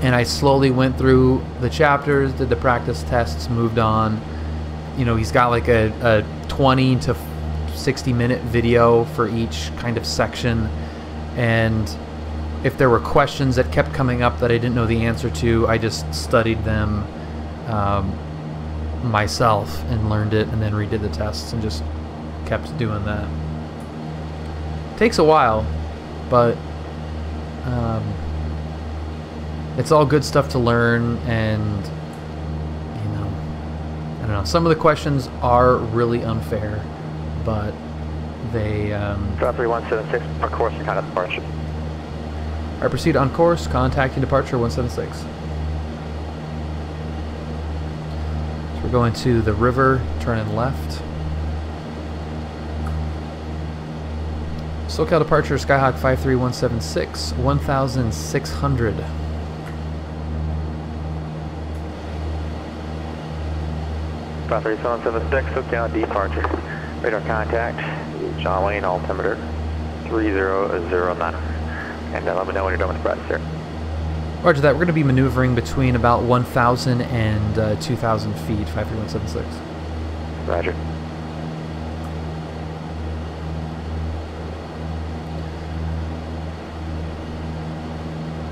and I slowly went through the chapters, did the practice tests, moved on. You know, he's got like a 20 to 60 minute video for each kind of section, and if there were questions that kept coming up that I didn't know the answer to, I just studied them myself and learned it, and then redid the tests and just kept doing that. Takes a while, but it's all good stuff to learn, and you know, I don't know, some of the questions are really unfair, but they 3176 on course and contact departure. Alright, proceed on course, contacting departure 176. We're going to the river, turning left. SoCal departure, Skyhawk 53176, 1,600. Five 3776, SoCal departure. Radar contact, John Wayne altimeter 3009. And let me know when you're done with the press, sir. Roger that. We're going to be maneuvering between about 1,000 and 2,000 feet, 53176. Roger.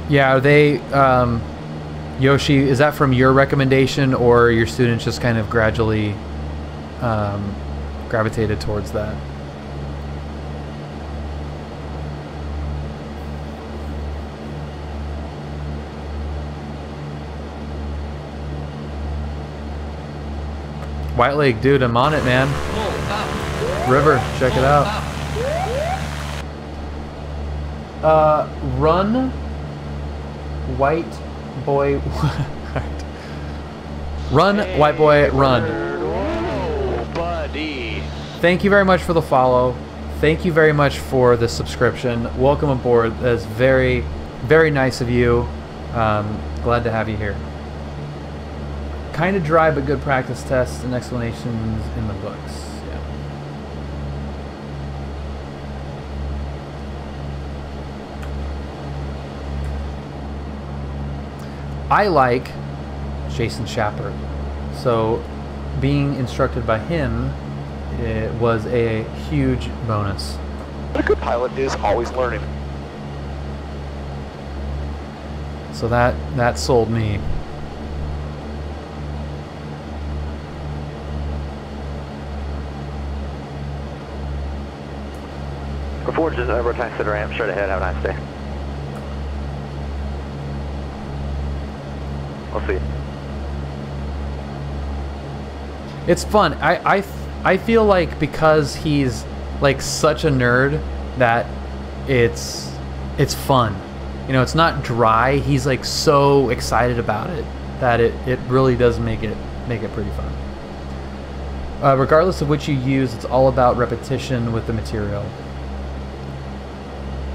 Yeah, are they, Yoshi, is that from your recommendation, or your students just kind of gradually gravitated towards that? White Lake, dude, I'm on it, man. River, check it out. Run, white boy. Run, white boy, run. Buddy. Thank you very much for the follow. Thank you very much for the subscription. Welcome aboard. That's very, very nice of you. Glad to have you here. Kind of dry, but good practice tests and explanations in the books. Yeah. I like Jason Schapper, so being instructed by him, it was a huge bonus. But a good pilot is always learning. So that sold me. Before just overtime to the ramp, straight ahead, have a nice day. We'll see. It's fun. I feel like because he's like such a nerd that it's fun. You know, it's not dry. He's like so excited about it that it really does make it pretty fun. Regardless of which you use, it's all about repetition with the material.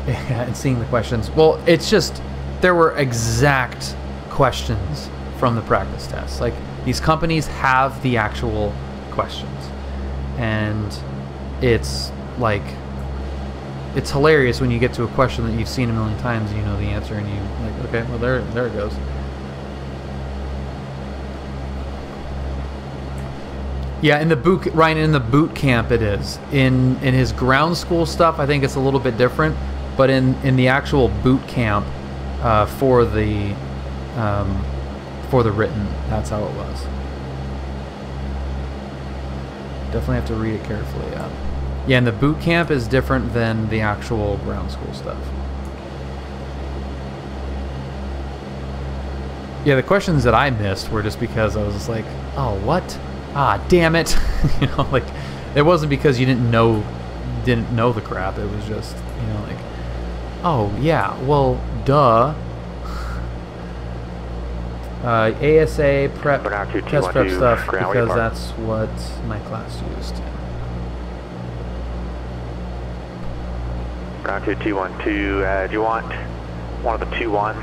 And seeing the questions. Well, it's just there were exact questions from the practice tests. Like, these companies have the actual questions, and it's like, it's hilarious when you get to a question that you've seen a million times and you know the answer, and you like, okay, well there it goes. Yeah, in the boot camp it is. In his ground school stuff, I think it's a little bit different, but in the actual boot camp for the written, that's how it was. Definitely have to read it carefully. Yeah, and the boot camp is different than the actual ground school stuff. Yeah, the questions that I missed were just because I was just like, oh, what? Ah, damn it. You know, like, it wasn't because you didn't know the crap. It was just, you know, like, oh yeah, well, duh. ASA prep, test prep stuff, because that's what my class used. Ground 2212, do you want one of the 2-1s,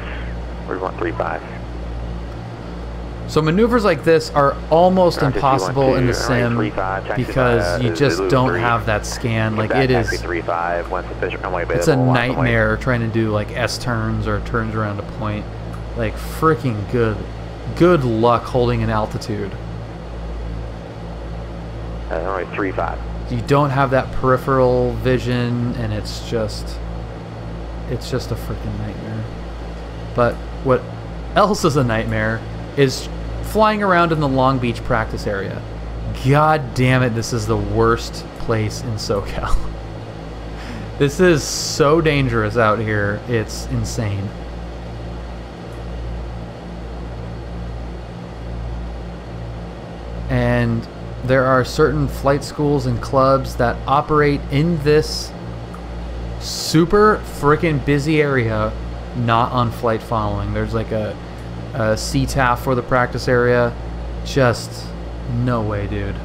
or do you want 3-5? So maneuvers like this are almost impossible in the sim because you just don't have that scan. Like, it is, it's a nightmare trying to do like S turns or turns around a point. Like, freaking good luck holding an altitude. Only 3-5. You don't have that peripheral vision, and it's just a freaking nightmare. But what else is a nightmare is flying around in the Long Beach practice area. God damn it, this is the worst place in SoCal. This is so dangerous out here, it's insane. And there are certain flight schools and clubs that operate in this super freaking busy area, not on flight following. There's like a CTAF for the practice area. Just no way, dude.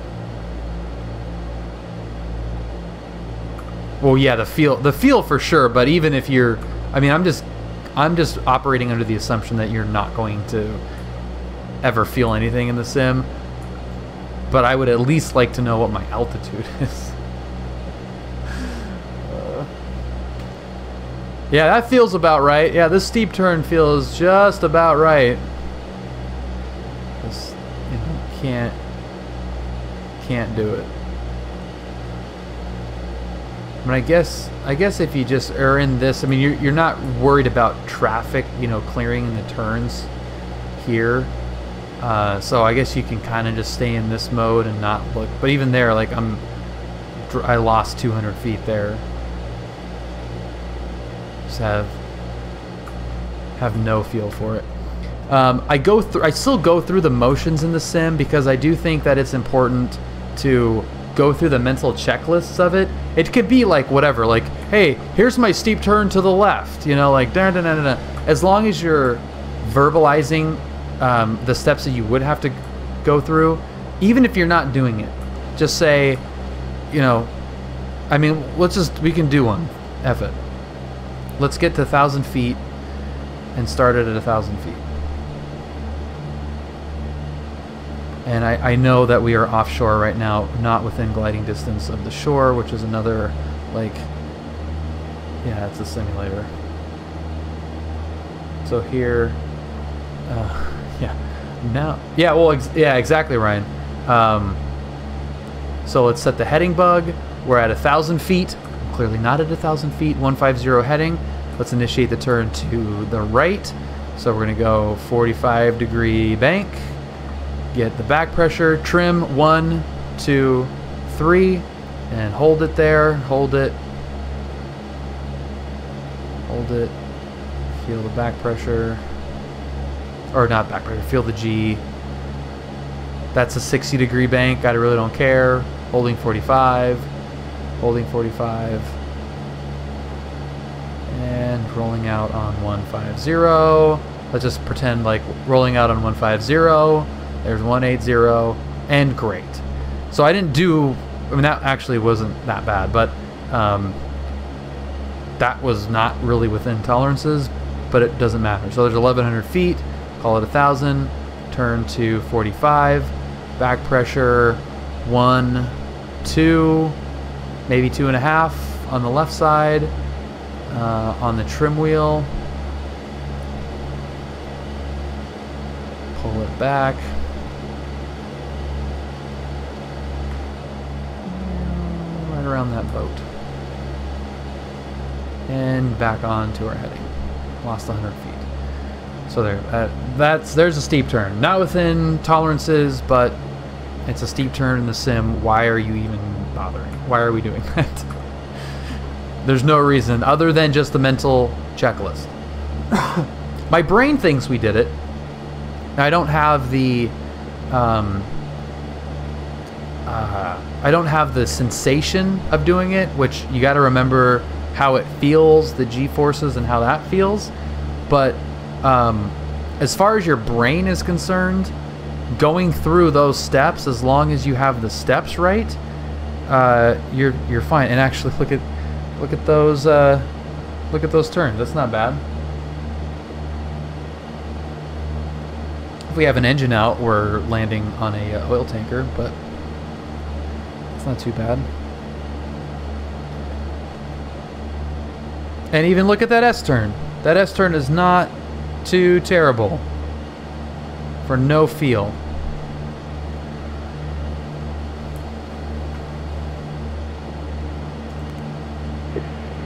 Well, yeah, the feel for sure. But even if you're, I mean, I'm just operating under the assumption that you're not going to ever feel anything in the sim. But I would at least like to know what my altitude is. Yeah, that feels about right. Yeah, this steep turn feels just about right. Just, you know, can't do it. I mean, I guess if you just are in this, I mean, you're not worried about traffic, you know, clearing in the turns here. So I guess you can kind of just stay in this mode and not look. But even there, like I lost 200 feet there. Just have no feel for it. I still go through the motions in the sim because I do think that it's important to go through the mental checklists of it. It could be like whatever, like, hey, here's my steep turn to the left, you know, like da da da da. As long as you're verbalizing the steps that you would have to go through, even if you're not doing it, just say, you know, I mean, we can do one. F it. Let's get to 1,000 feet and start it at 1,000 feet. And I know that we are offshore right now, not within gliding distance of the shore, which is another, like, yeah, it's a simulator. So here, yeah, now, yeah, well, yeah, exactly, Ryan. So let's set the heading bug. We're at 1,000 feet. Clearly not at 1,000 feet. 150 heading. Let's initiate the turn to the right. So we're gonna go 45-degree bank. Get the back pressure, trim 1, 2, 3, and hold it there. Hold it. Hold it. Feel the back pressure. Or not back pressure, feel the G. That's a 60-degree bank. I really don't care. Holding 45. Holding 45. And rolling out on 150. Let's just pretend like rolling out on 150. There's 180, and great. So I didn't do, I mean, that actually wasn't that bad, but that was not really within tolerances, but it doesn't matter. So there's 1,100 feet, call it 1,000, turn to 45, back pressure 1, 2, maybe 2.5 on the left side, on the trim wheel. Pull it back. Around that boat and back on to our heading. Lost 100 feet. So there, there's a steep turn. Not within tolerances, but it's a steep turn in the sim. Why are you even bothering? Why are we doing that? There's no reason other than just the mental checklist. My brain thinks we did it. I don't have the I don't have the sensation of doing it, which you got to remember how it feels, the G-forces and how that feels. But as far as your brain is concerned, going through those steps, as long as you have the steps right, you're fine. And actually, look at those turns. That's not bad. If we have an engine out, we're landing on a oil tanker, but it's not too bad. And even look at that S-turn. That S-turn is not too terrible for no feel.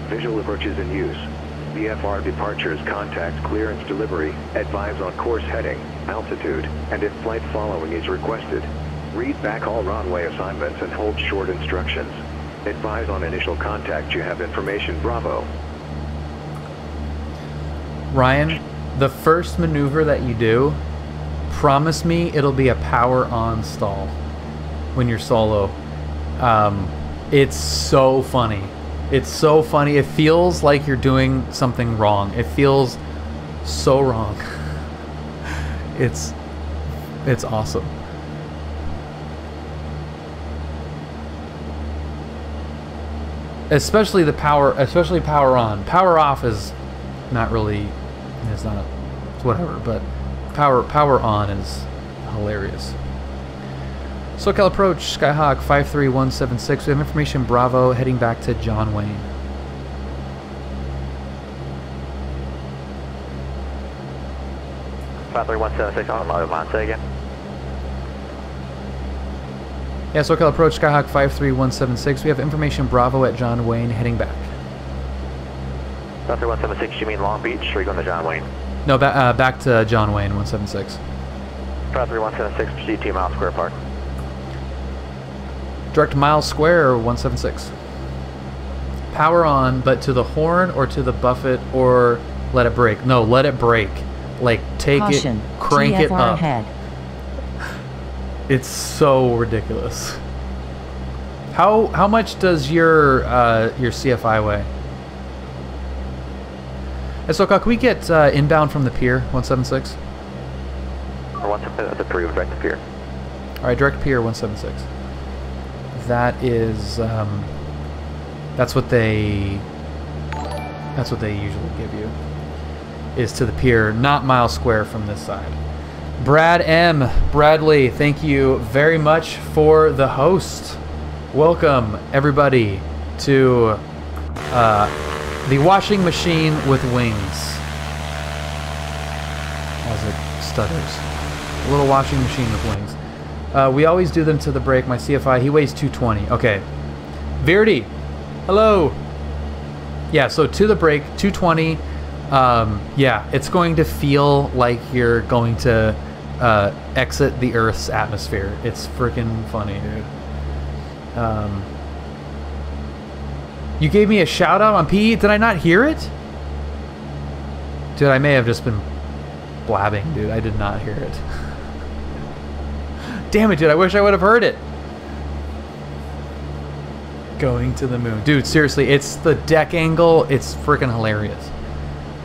Visual approaches in use. VFR departures, contact clearance delivery, advise on course heading, altitude, and if flight following is requested. Read back all runway assignments and hold short instructions. Advise on initial contact you have information, Bravo. Ryan, the first maneuver that you do, promise me it'll be a power on stall when you're solo. It's so funny. It's so funny. It feels like you're doing something wrong. It feels so wrong. It's awesome. especially power on. Power off is not really, it's not a, it's whatever, but power on is hilarious. SoCal approach, Skyhawk 53176. We have information Bravo heading back to John Wayne. Five 3176 on the mother line. Say again. Yeah, SoCal approach, Skyhawk 53176. We have information Bravo at John Wayne heading back. 53176, you mean Long Beach, or are you going to John Wayne? No, back to John Wayne 176. 53176, proceed 2 Mile Square Park. Direct Mile Square 176. Power on, but to the horn or to the buffet or let it break. No, let it break. Like, take Caution. it, crank TFR it up. Ahead. It's so ridiculous. How much does your CFI weigh? And so, can we get inbound from the pier 176? Or 176, that's approved, direct to pier. All right, direct pier 176. That is that's what they usually give you, is to the pier, not Mile Square from this side. Brad M. Bradley, thank you very much for the host. Welcome everybody to the washing machine with wings. As it stutters. A little washing machine with wings. We always do them to the break. My CFI, he weighs 220. Okay. Verdi, hello. Yeah, so to the break, 220. Yeah, it's going to feel like you're going to exit the Earth's atmosphere. It's freaking funny, dude. You gave me a shout out on PE. Did I not hear it? Dude, I may have just been blabbing, dude. I did not hear it. Damn it, dude. I wish I would have heard it. Going to the moon. Dude, seriously, it's the deck angle. It's freaking hilarious.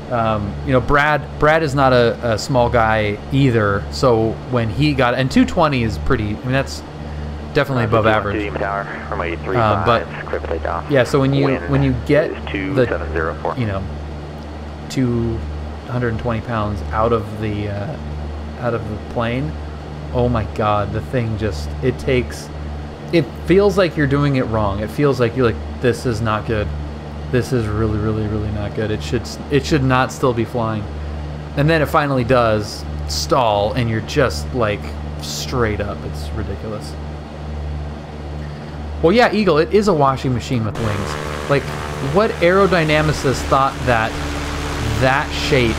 You know, Brad is not a small guy either. So when he got, and 220 is pretty, I mean, that's definitely above average. But yeah, so when you get the, you know, 220 pounds out of the plane, oh my god, the thing just, it feels like you're doing it wrong. It feels like you're like, this is not good. This is really, really, really not good. It should not still be flying. And then it finally does stall, and you're just like straight up. It's ridiculous. Well, yeah, Eagle, it is a washing machine with wings. Like, what aerodynamicist thought that that shape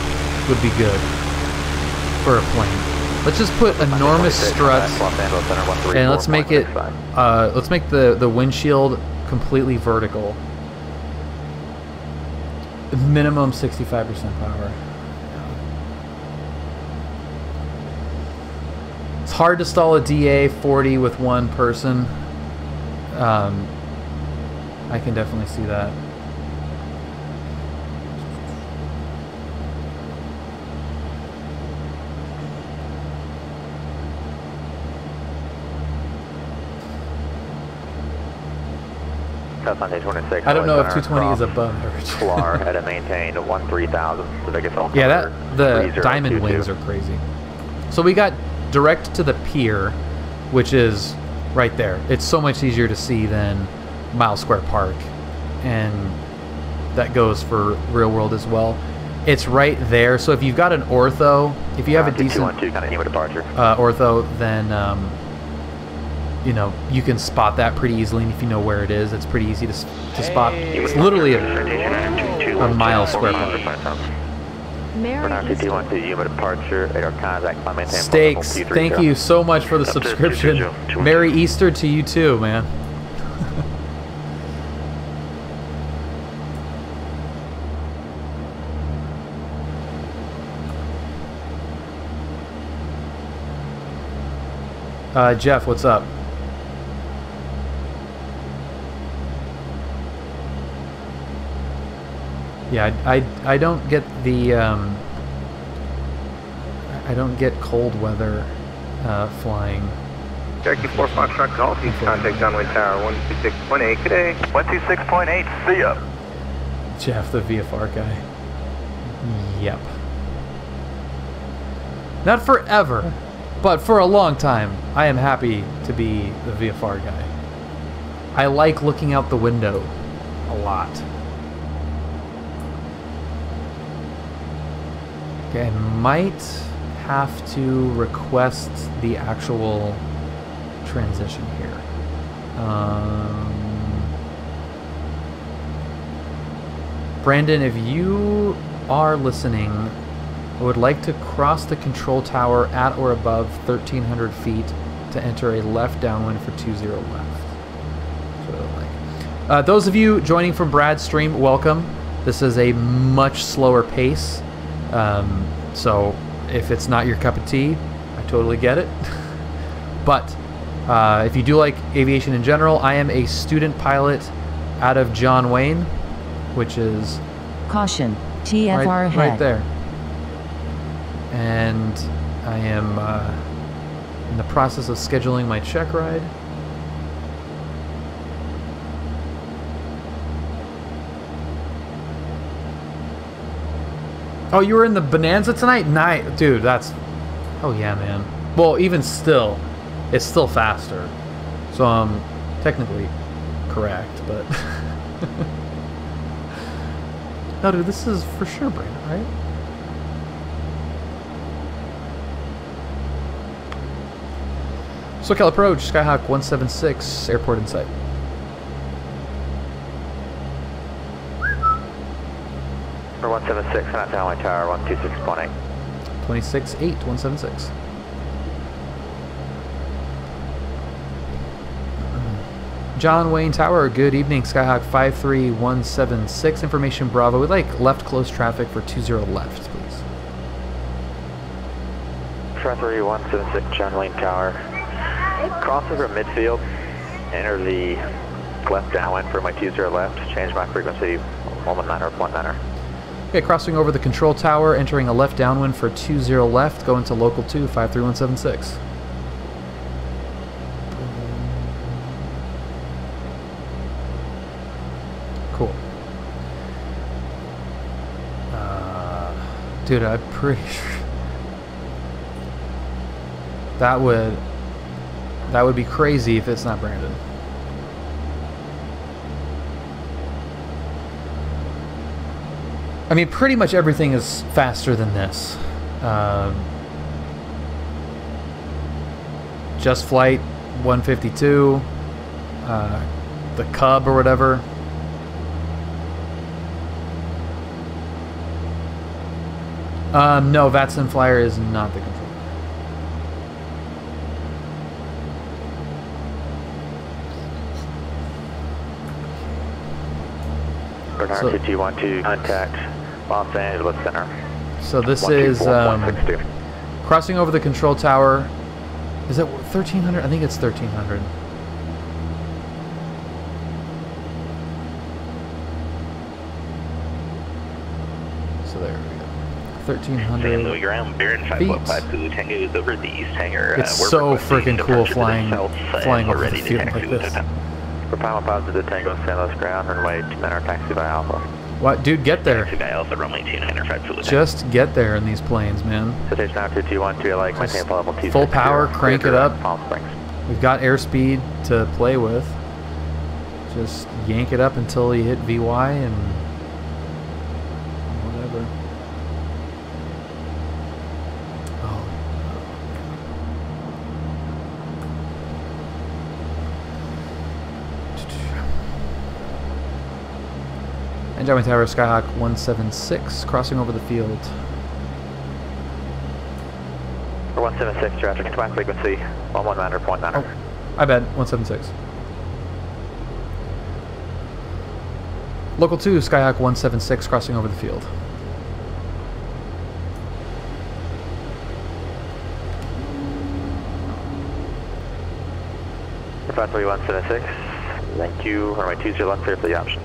would be good for a plane? Let's just put enormous struts, and let's make it. Let's make the windshield completely vertical. Minimum 65% power. It's hard to stall a DA-40 with one person. I can definitely see that. I don't know if 220 is above average. Flar had it maintained 13,000. The biggest. Yeah, the diamond wings are crazy. So we got direct to the pier, which is right there. It's so much easier to see than Mile Square Park, and that goes for real world as well. It's right there. So if you've got an ortho, if you have a decent ortho, then you know, you can spot that pretty easily, and if you know where it is, it's pretty easy to spot. It's literally a Mile Square Park. Stakes, thank you so much for the subscription. Merry Easter to you too, man. Jeff, what's up? Yeah, I don't get the I don't get cold weather flying Cherokee 4 Foxtrot Golf, you contact downwind tower 126.8. Good day. 126.8, see ya. Jeff, the VFR guy. Yep. Not forever, but for a long time, I am happy to be the VFR guy. I like looking out the window a lot. Okay, I might have to request the actual transition here. Brandon, if you are listening, I would like to cross the control tower at or above 1,300 feet to enter a left downwind for 20 left. That's what I would like. Those of you joining from Brad's stream, welcome. This is a much slower pace. So if it's not your cup of tea, I totally get it. But if you do like aviation in general, I am a student pilot out of John Wayne, which is caution, TFR ahead. Right there. And I am in the process of scheduling my check ride. Oh, you were in the Bonanza tonight? Night, dude, that's... Oh, yeah, man. Well, even still, it's still faster. So I'm technically correct, but... No, dude, this is for sure Brandon, right? SoCal approach, Skyhawk 176, airport in sight. For 176, and that's downwind tower 126.8. 26.8, 176. John Wayne Tower, good evening. Skyhawk 53176, information Bravo. We'd like left close traffic for 20 left, please. 53176, John Wayne Tower. Cross over midfield, enter the left downwind for my 20 left, change my frequency 119 or 19er. Okay, crossing over the control tower, entering a left downwind for 20 left, going to local 2, 53176. Cool. Dude, I'm pretty sure that would be crazy if it's not Brandon. I mean, pretty much everything is faster than this. Just Flight 152, the Cub or whatever. No, Vatson Flyer is not the controller. Bernard 212, contact Los Angeles Center. So this is crossing over the control tower. Is it 1,300? I think it's 1,300. So there we go. 1,300 ground, Baron 515 Tango is over the east hangar. It's so freaking cool flying over the field like this. For Pilot Positive Tango, San Luis ground, runway 29 taxi by Alpha. What, dude, get there. Taxi by Alpha, runway 29 Just get there in these planes, man. Citation 2212, I like maintain level 2. Full power, crank it up. We've got airspeed to play with. Just yank it up until you hit VY and whatever. And John Wayne Tower, Skyhawk 176, crossing over the field. For 176, traffic, command frequency 119.9. Oh, I bet, 176. Local 2, Skyhawk 176, crossing over the field. For 53176, thank you, runway 20 left, clear for the option.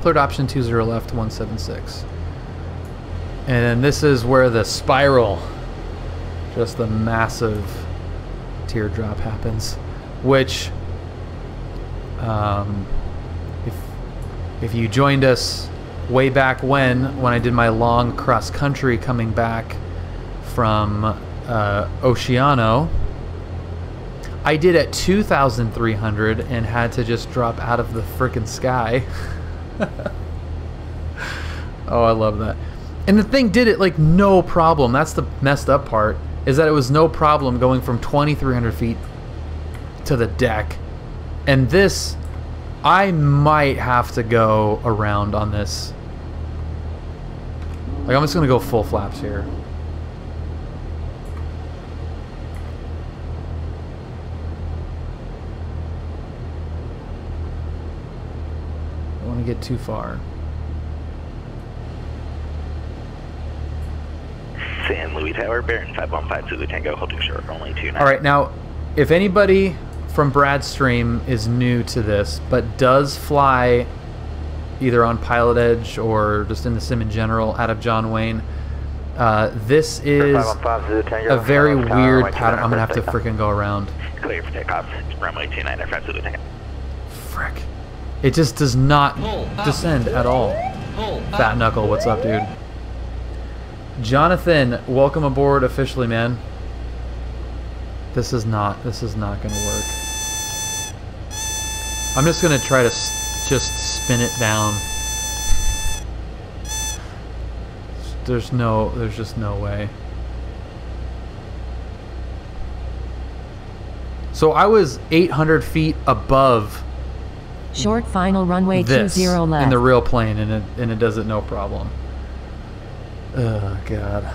Third option, 20 left, 176. And this is where the spiral, just the massive teardrop happens, which if you joined us way back when I did my long cross country coming back from Oceano, I did at 2,300 and had to just drop out of the frickin' sky. Oh, I love that. And the thing did it like no problem. That's the messed up part, is that it was no problem going from 2,300 feet to the deck. And this, I might have to go around on this. Like, I'm just gonna go full flaps here. I don't want to get too far. San Luis Tower, bearing 515 Zulu Tango, holding short, only 29. Alright, now, if anybody from Brad's stream is new to this, but does fly either on PilotEdge or just in the sim in general out of John Wayne, this is a very weird pattern. I'm going to have to freaking go around. Clear for takeoff, runway 29, aircraft Zulu Tango. Frick. It just does not descend at all. Fat Knuckle, what's up, dude? Jonathan, welcome aboard officially, man. This is not gonna work. I'm just gonna try to just spin it down. There's just no way. So I was 800 feet above short final runway 20 left in the real plane, and it does it no problem. Oh god.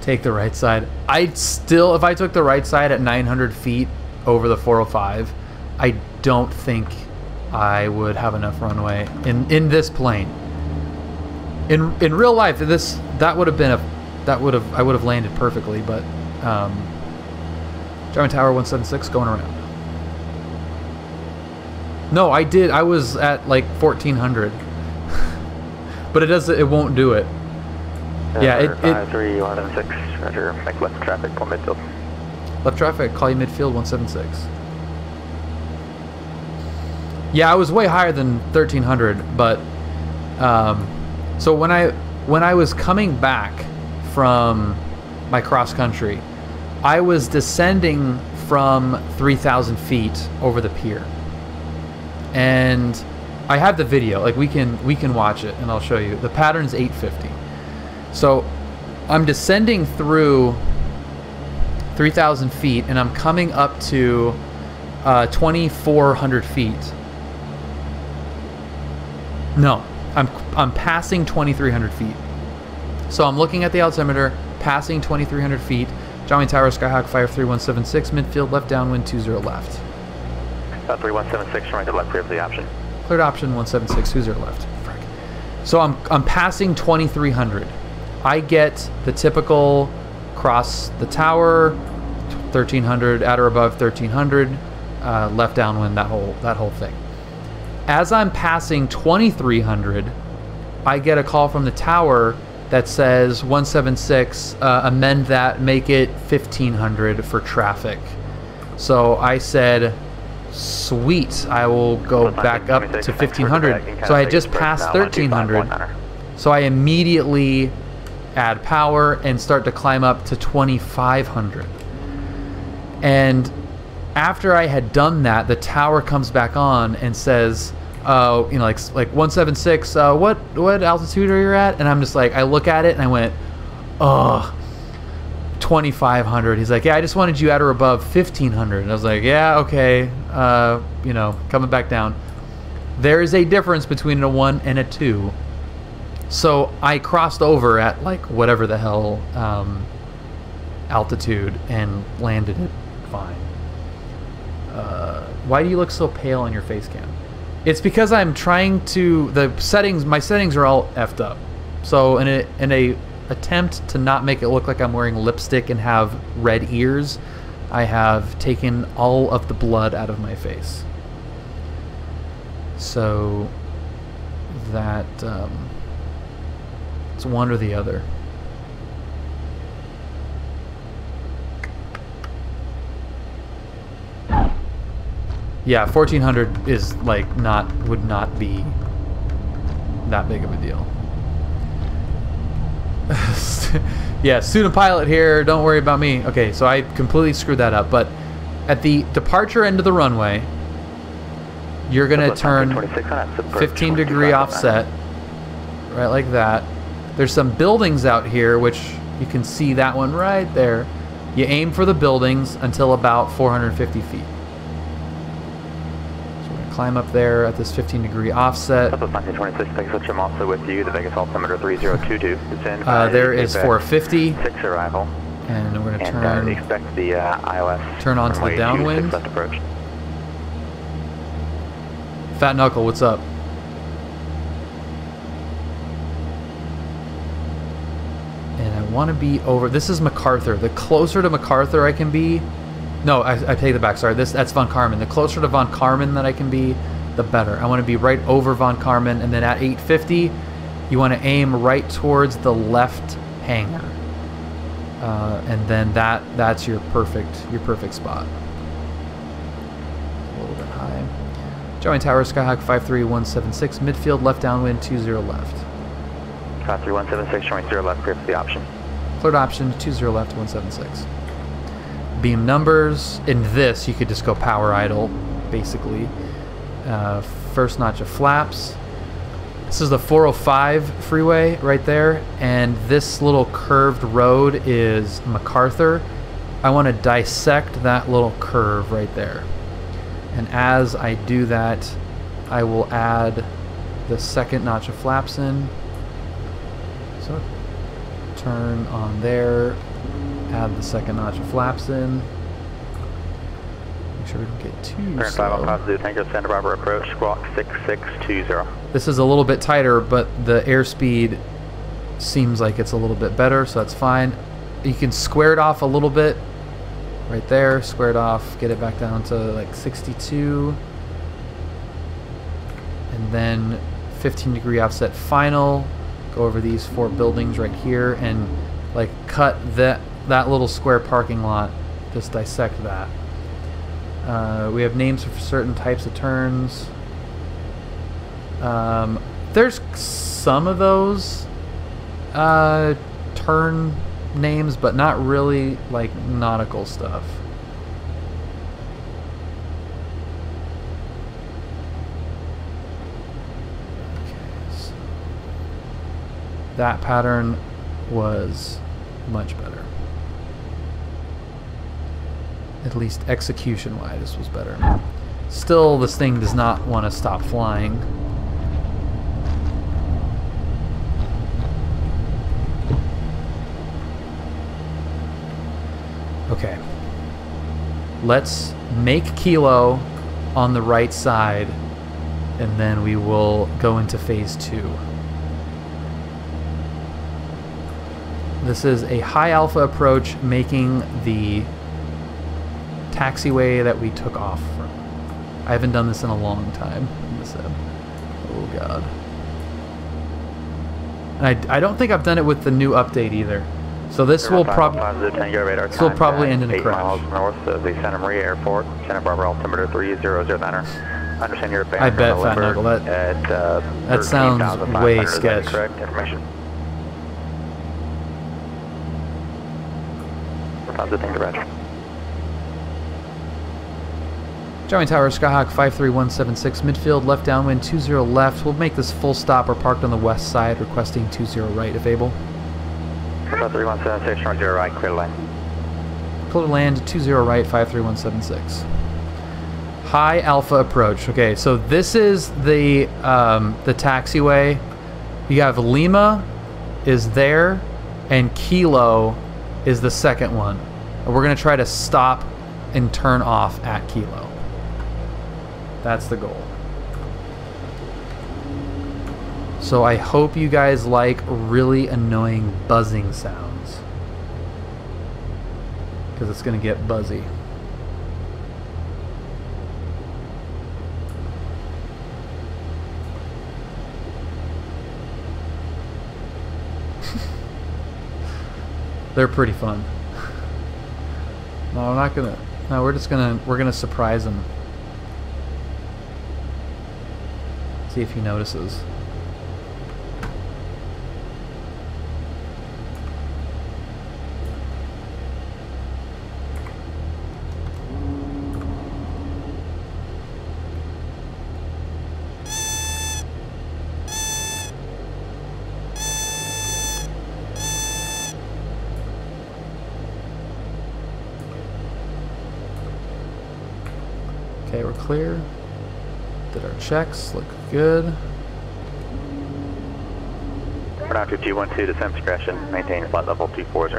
Take the right side. I'd still, if I took the right side at 900 feet over the 405, I don't think I would have enough runway in this plane. In real life, I would have landed perfectly, but German Tower 176 going around. No, I did. I was at like 1400. But it won't do it. Yeah, 5316, Roger, make left traffic, call midfield. Left traffic, call you midfield 176. Yeah, I was way higher than 1300, but so when I was coming back from my cross country, I was descending from 3,000 feet over the pier, and I have the video. Like we can watch it, and I'll show you. The pattern's 850. So I'm descending through 3,000 feet, and I'm coming up to 2,400 feet. No, I'm passing 2,300 feet. So I'm looking at the altimeter, passing 2,300 feet. John Wayne Tower, Skyhawk 53176, midfield, left downwind 20 left. 3176, right to left, clear for the option. Cleared option 176, 20 left. Frick. So I'm passing 2,300. I get the typical cross the tower, 1,300 at or above 1,300, left downwind, that whole thing. As I'm passing 2,300, I get a call from the tower that says 176, amend that, make it 1,500 for traffic. So I said, sweet, I will go back up to 1,500. So I had just passed 1,300. So I immediately add power and start to climb up to 2,500. And after I had done that, the tower comes back on and says, you know, like 176, what altitude are you at? And I'm just like, I look at it and I went, oh, 2,500. He's like, yeah, I just wanted you at or above 1,500. And I was like, yeah, okay, you know, coming back down. There is a difference between a 1 and a 2. So I crossed over at like whatever the hell altitude and landed it fine. Why do you look so pale on your face cam? It's because I'm trying to, my settings are all effed up. So in a attempt to not make it look like I'm wearing lipstick and have red ears, I have taken all of the blood out of my face. So that it's one or the other. Yeah, 1400 is like would not be that big of a deal. Yeah, student pilot here, don't worry about me. Okay, so I completely screwed that up, but at the departure end of the runway, you're gonna turn 15-degree offset, right like that. There's some buildings out here, which you can see that one right there. You aim for the buildings until about 450 feet. So we're gonna climb up there at this 15-degree offset. I'm also with you. The Vegas altimeter 3022 is in. There is 450. 6 arrival. And we're gonna turn. Expect the ILS. Turn onto the downwind. Approach. Fat Knuckle, what's up? And I want to be over. This is MacArthur. The closer to MacArthur I can be. No, I take that back. Sorry, that's Von Karman. The closer to Von Karman that I can be, the better. I want to be right over Von Karman, and then at 850, you want to aim right towards the left hangar, and then that's your perfect spot. A little bit high. Join Tower Skyhawk 53176 midfield left downwind 20 left. 53176 showing 0 left, clear for the option. Cleared option 20 left 176. Beam numbers. In this you could just go power idle basically. First notch of flaps. This is the 405 freeway right there, and this little curved road is MacArthur. I want to dissect that little curve right there. And as I do that, I will add the second notch of flaps in. So turn on there, add the second notch of flaps in. Make sure we don't get too slow. Tango Santa Barbara approach, squawk 6620. This is a little bit tighter, but the airspeed seems like it's a little bit better, so that's fine. You can square it off a little bit. Right there, square it off, get it back down to like 62. And then 15-degree offset final. Go over these 4 buildings right here and like cut that little square parking lot. Just dissect that. We have names for certain types of turns. There's some of those turn names, but not really like nautical stuff. Okay, so that pattern was much better. At least execution-wise, this was better. Still, this thing does not want to stop flying. Okay, let's make Kilo on the right side, and then we will go into phase 2. This is a high alpha approach, making the taxiway that we took off from. I haven't done this in a long time. Oh god. And I don't think I've done it with the new update either. So this will probably end in a 8 crash. miles north of the Santa Maria Airport, Santa Barbara altimeter 3009. Understand your I bet, Fat Knuckle, that sounds way sketch. Correct information. Join Tower Skyhawk 53176 midfield left downwind 20 left. We'll make this full stop. We're parked on the west side, requesting 20 right if able. 53176 showing 0 right, clear to land. Clear to land 20 right 53176. High alpha approach. Okay, so this is the taxiway. You have Lima is there, and Kilo is the second one. And we're gonna try to stop and turn off at Kilo. That's the goal. So I hope you guys like really annoying buzzing sounds, because it's gonna get buzzy. They're pretty fun. No, we're not gonna. No, we're gonna surprise them. See if he notices. Okay, we're clear. Did our checks, look good. We're now 2212, descent discretion, maintain flight level 240.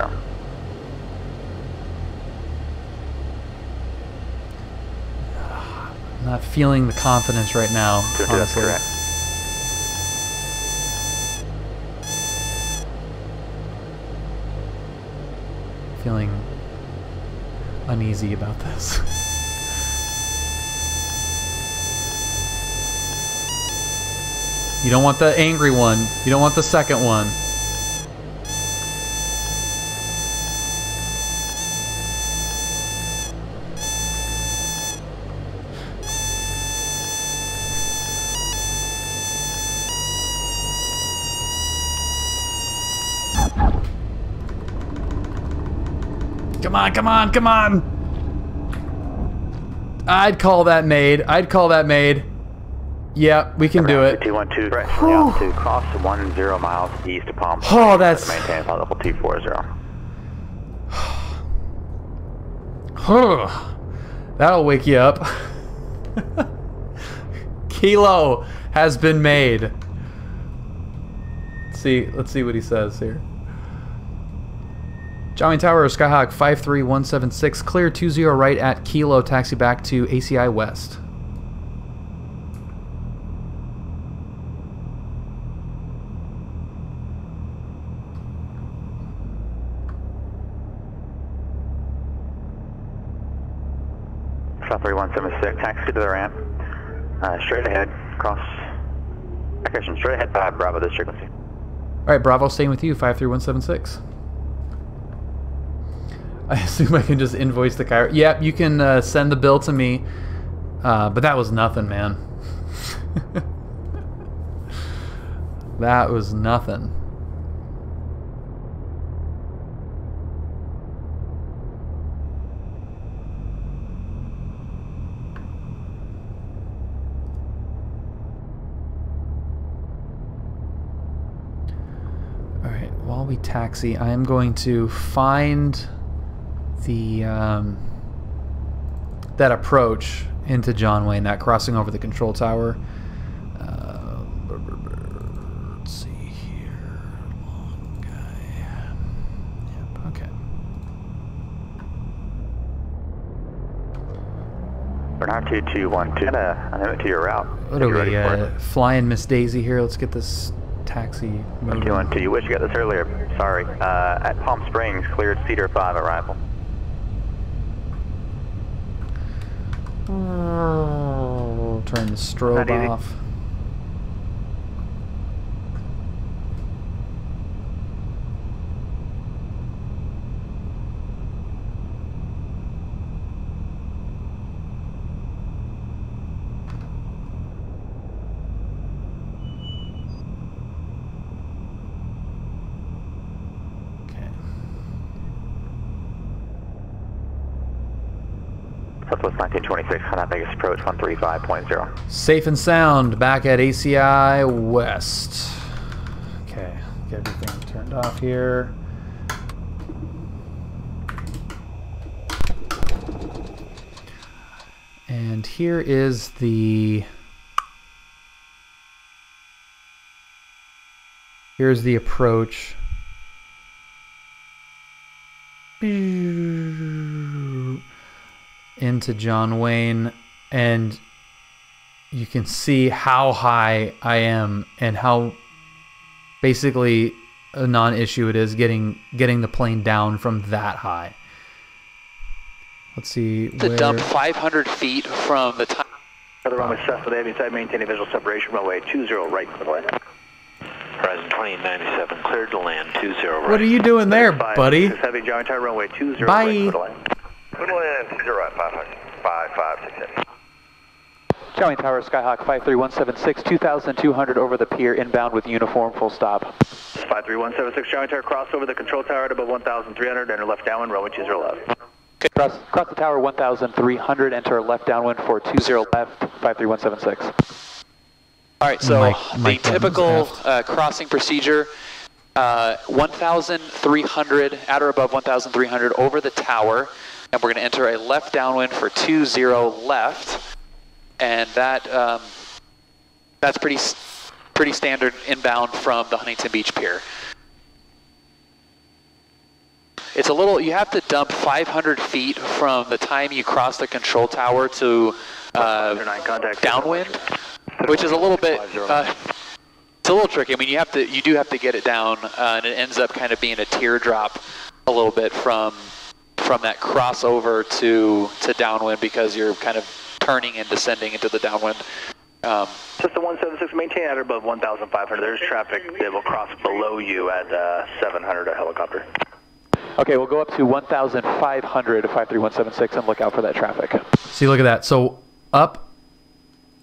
I'm not feeling the confidence right now, honestly. Feeling uneasy about this. You don't want the angry one. You don't want the second one. Come on, come on, come on! I'd call that made. I'd call that made. Yeah, we can do it. 212, directionally out to cross 10 miles east of Palm Springs. Oh, that's... Maintain flight level 240. That'll wake you up. Kilo has been made. Let's see what he says here. John Wayne Tower, Skyhawk 53176, clear 20 right at Kilo, taxi back to ACI West. South 3176, taxi to the ramp. Straight ahead, cross. Action, straight ahead 5, Bravo, this frequency. Alright, Bravo, staying with you, 53176. I assume I can just invoice the Cairo. Yep, you can send the bill to me. But that was nothing, man. That was nothing. Alright, while we taxi, I am going to find the that approach into John Wayne, that crossing over the control tower. Let's see here, long guy. Yep, okay. Bernard 2212, I know it to your route. What are we, flying Miss Daisy here? Let's get this taxi moving. 212, you wish you got this earlier. Sorry. At Palm Springs, cleared Cedar 5 arrival. Turn the strobe off. Southwest 1926, High Vegas approach 135.0. Safe and sound, back at ACI West. Okay, get everything turned off here. And here is here's the approach. Into John Wayne, and you can see how high I am and how basically a non-issue it is getting the plane down from that high. Let's see. To dump 500 feet from the time. The runway south of the Aviation side, maintaining visual separation, runway 20 right for the land. Horizon 2097, cleared to land 20 right. What are you doing there, buddy? Heavy John Tower, runway 20 Bye. right for the land. Good land, 20 right, 500, 5568. Chowing Tower, Skyhawk 53176, 2200 over the pier, inbound with uniform, full stop. 53176, Chowing Tower, cross over the control tower at above 1300, enter left downwind, runway 20 left. Okay, cross the tower 1300, enter left downwind for 20 left, 53176. All right, so the typical crossing procedure, 1,300, at or above 1,300 over the tower, and we're going to enter a left downwind for 20 left, and that's pretty standard inbound from the Huntington Beach Pier. It's a little, you have to dump 500 feet from the time you cross the control tower to downwind, which is a little bit, it's a little tricky. I mean, you do have to get it down, and it ends up kind of being a teardrop a little bit from that crossover to downwind, because you're kind of turning and descending into the downwind. System 176, maintain at or above 1,500. There's traffic that will cross below you at 700, a helicopter. Okay, we'll go up to 1,500 to 53176 and look out for that traffic. See, look at that. So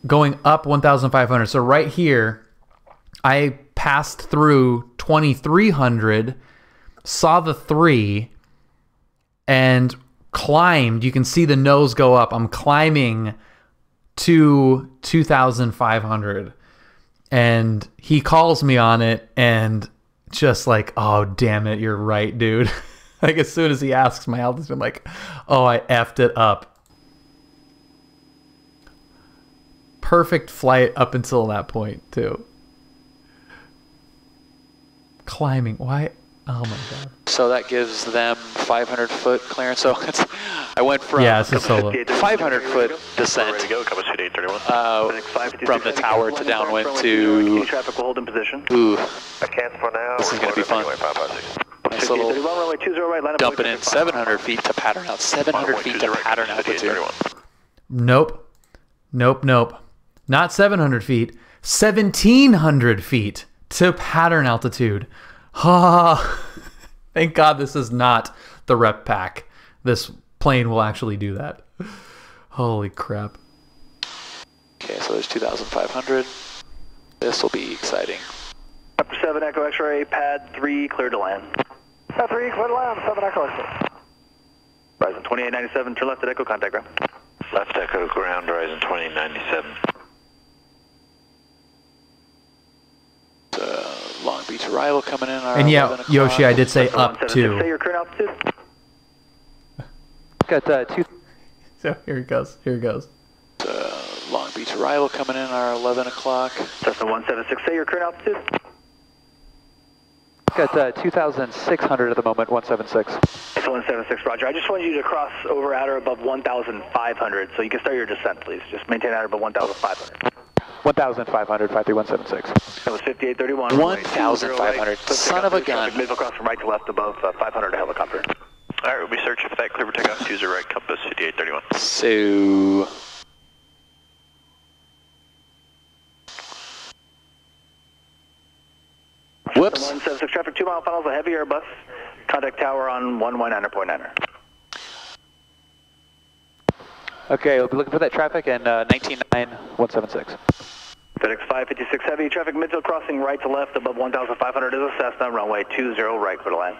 going up 1,500. So right here, I passed through 2,300, saw the 3, and climbed. You can see the nose go up. I'm climbing to 2,500, and he calls me on it, and just like, oh damn it, you're right, dude. Like, as soon as he asks my altitude, I'm like, oh, I effed it up. Perfect flight up until that point too. Climbing, why? Oh my god. So that gives them 500 foot clearance. So I went from it's a solo. 500 foot descent from the tower to downwind to. Traffic will hold in position. Ooh, I can't for now. This is going to be fun. Nice little dumping in 700 feet to pattern out. 700 feet to pattern altitude. Nope. Not 700 feet. 1,700 feet to pattern altitude. Thank God this is not the rep pack. This plane will actually do that. Holy crap. Okay, so there's 2,500. This will be exciting. Upper 7 Echo X-ray, pad 3, clear to land. Pad 3, clear to land, 7 Echo X-ray. Horizon 2897, turn left at Echo, contact ground. Left Echo ground, Horizon 2897. Long Beach arrival coming in. And yeah, Yoshi, I did say up to. Say your current altitude. Got 2. So here it goes. Long Beach arrival coming in, our 11 o'clock. Cessna 176, say your current altitude. Got 2,600 at the moment, 176. Cessna 176, roger. I just want you to cross over at or above 1,500, so you can start your descent, please. Just maintain at or above 1,500. 1,500, 53176. That was 5831. 1,500. Son of a gun. Mid cross from right to left above 500, a helicopter. All right, we'll be searching for that clear for takeoff. 20 right, compass 5831. So. Whoops. 176 traffic, 2 mile finals, a heavy Airbus. Contact tower on 119.9. Okay, we'll be looking for that traffic and 199-176. FedEx 556 heavy, traffic midfield crossing right to left above 1,500 is a Cessna, runway 20 right, clear to land.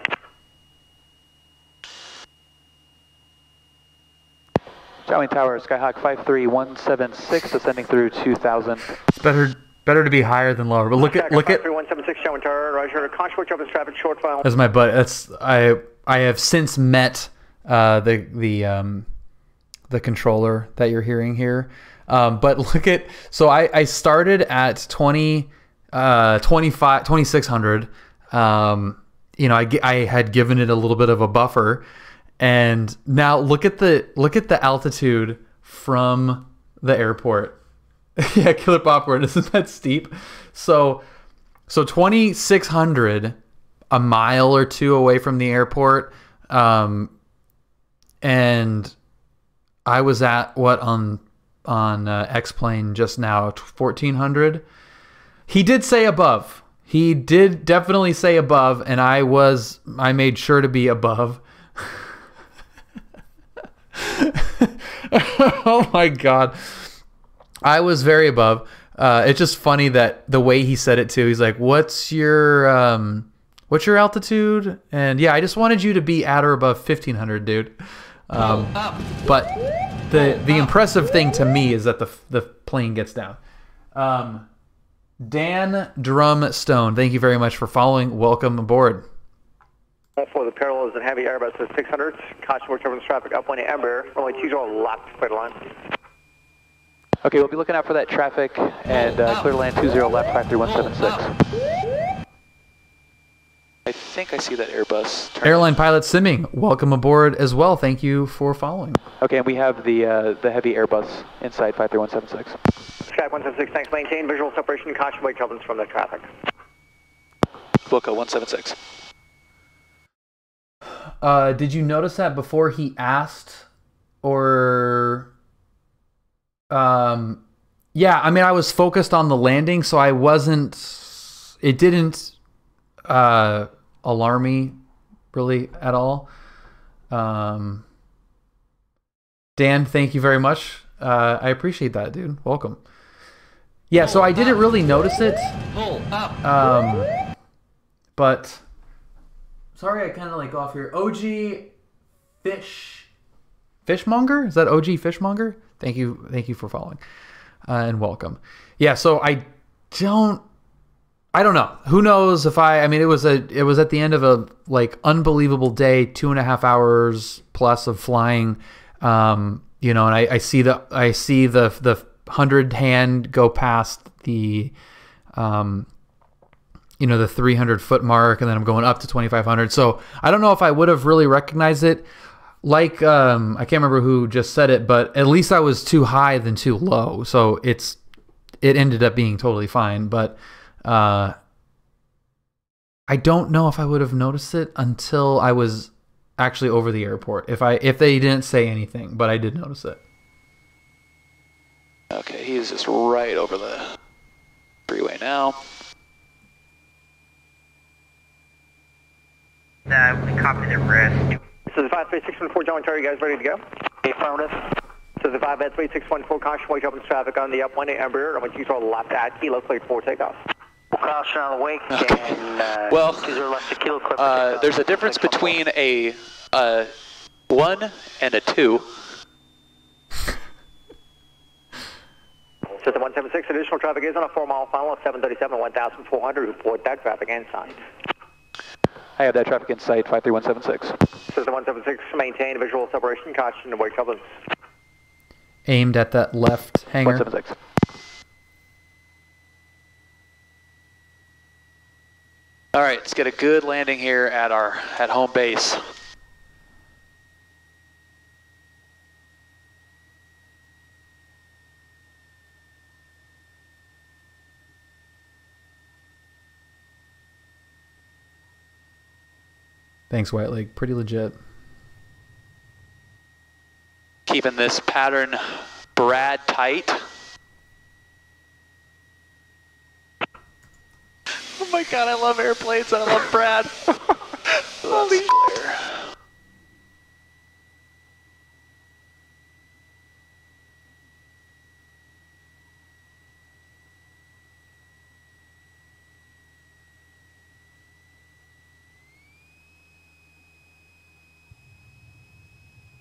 Chowing Tower, Skyhawk 53176, ascending through 2,000. It's better to be higher than lower. But look at 53176, Chowing Tower, Roger, Conchwood, Jumpers traffic, short file. That's my butt. That's I have since met the controller that you're hearing here. But look at, so I started at 2,600. You know, I had given it a little bit of a buffer, and now look at the altitude from the airport. Yeah, Killer Popcorn, isn't that steep? So 2,600, a mile or two away from the airport, and I was at what on X-Plane just now, 1,400. He did say above. He did definitely say above, and I made sure to be above. Oh my god. I was very above. It's just funny that the way he said it too. He's like, "What's your altitude?" And yeah, I just wanted you to be at or above 1500, dude. But the impressive thing to me is that the plane gets down. Dan Drumstone, thank you very much for following. Welcome aboard. For the parallels and heavy Airbus at 600, caution for turbulence traffic upwind at Embraer, runway 20 left, clear to land. Okay, we'll be looking out for that traffic and clear to land 20 left, 53176. I think I see that Airbus. Airline pilot Simming, welcome aboard as well. Thank you for following. Okay, and we have the heavy Airbus inside 53176. Sky 176, thanks. Maintain visual separation, caution wake turbulence from the traffic. Boca 176. Did you notice that before he asked, or? Yeah, I mean, I was focused on the landing, so I wasn't. It didn't alarm me really at all. Dan, thank you very much. I appreciate that, dude. Welcome. Yeah, so I didn't really notice it. But sorry, I kind of like off here. OG Fishmonger? Is that OG Fishmonger? Thank you for following and welcome. Yeah, so I don't know. Who knows if I mean it was at the end of a like unbelievable day, 2.5 hours plus of flying. You know, and I see the 100 hand go past the you know, the 300 foot mark, and then I'm going up to 2,500. So I don't know if I would have really recognized it. Like I can't remember who just said it, but at least I was too high than too low. So it ended up being totally fine. But I don't know if I would have noticed it until I was actually over the airport. If they didn't say anything, but I did notice it. Okay, he's just right over the freeway now. We copy the rest. So the 53614, John Terry, you guys ready to go? Affirmative. So the 53614, caution wake turbulence traffic on the upwind at Embraer, runway 20 left at Kilo, cleared for takeoff. Caution on the wake and well, 20 left to Kilo, clear for there's a difference between a 1 and a 2. So the 176 additional traffic is on a 4-mile final of 737 1400. Report that traffic and sign. I have that traffic in sight, 53176. So the 176, maintain visual separation, caution and wake turbulence. Aimed at that left hangar. 176. All right, let's get a good landing here at home base. Thanks, White Lake. Pretty legit. Keeping this pattern Brad tight. Oh my god, I love airplanes and I love Brad. Holy shit.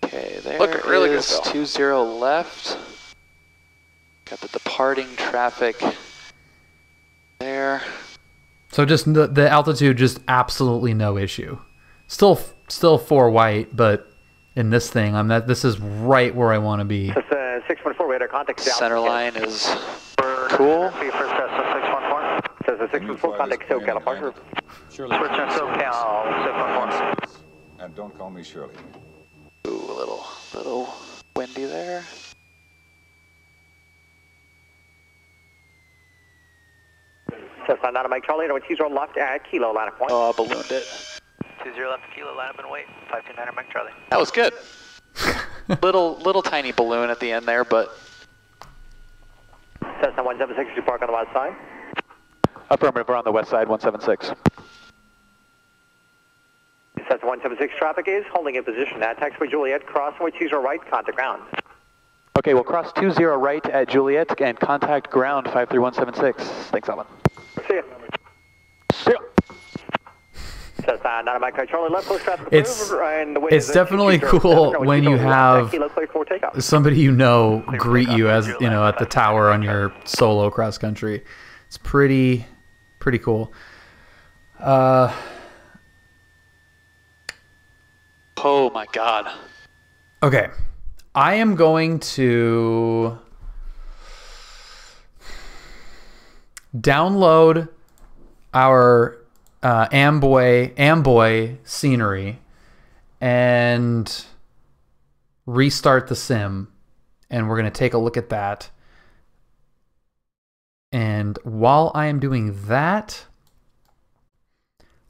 Okay, there Looking really good, is though. 20 left. Got the departing traffic there. So just the altitude, just absolutely no issue. Still 4 white, but in this thing, this is right where I want to be. That's 614, radar contact. Center line is cool. First class 614. Says the 614 contact SoCal departure. Shirley. Switch on SoCal 614. And don't call me Shirley. Ooh, a little windy there. So sign down to Mike Charlie, 20 left at Kilo, line of point. Oh, I ballooned it. 20 left at Kilo, line up and wait. 529 Mike Charlie. That was good. little tiny balloon at the end there, but. Cessna 176, you park on the west side. Affirmative, we're on the west side, 176. Cessna 176 traffic is holding in position at taxiway Juliet, crossway 20 right, contact ground. Okay, we'll cross 20 right at Juliet and contact ground 53176. Thanks, Alvin. See ya. See ya. It's definitely cool when you have somebody you know greet you as at the tower on your solo cross country. It's pretty cool. Oh my God. Okay, I am going to download our Amboy scenery and restart the sim, and we're going to take a look at that. And while I am doing that,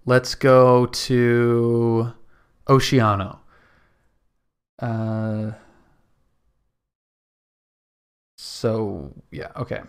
let's go to Oceano. So yeah, okay.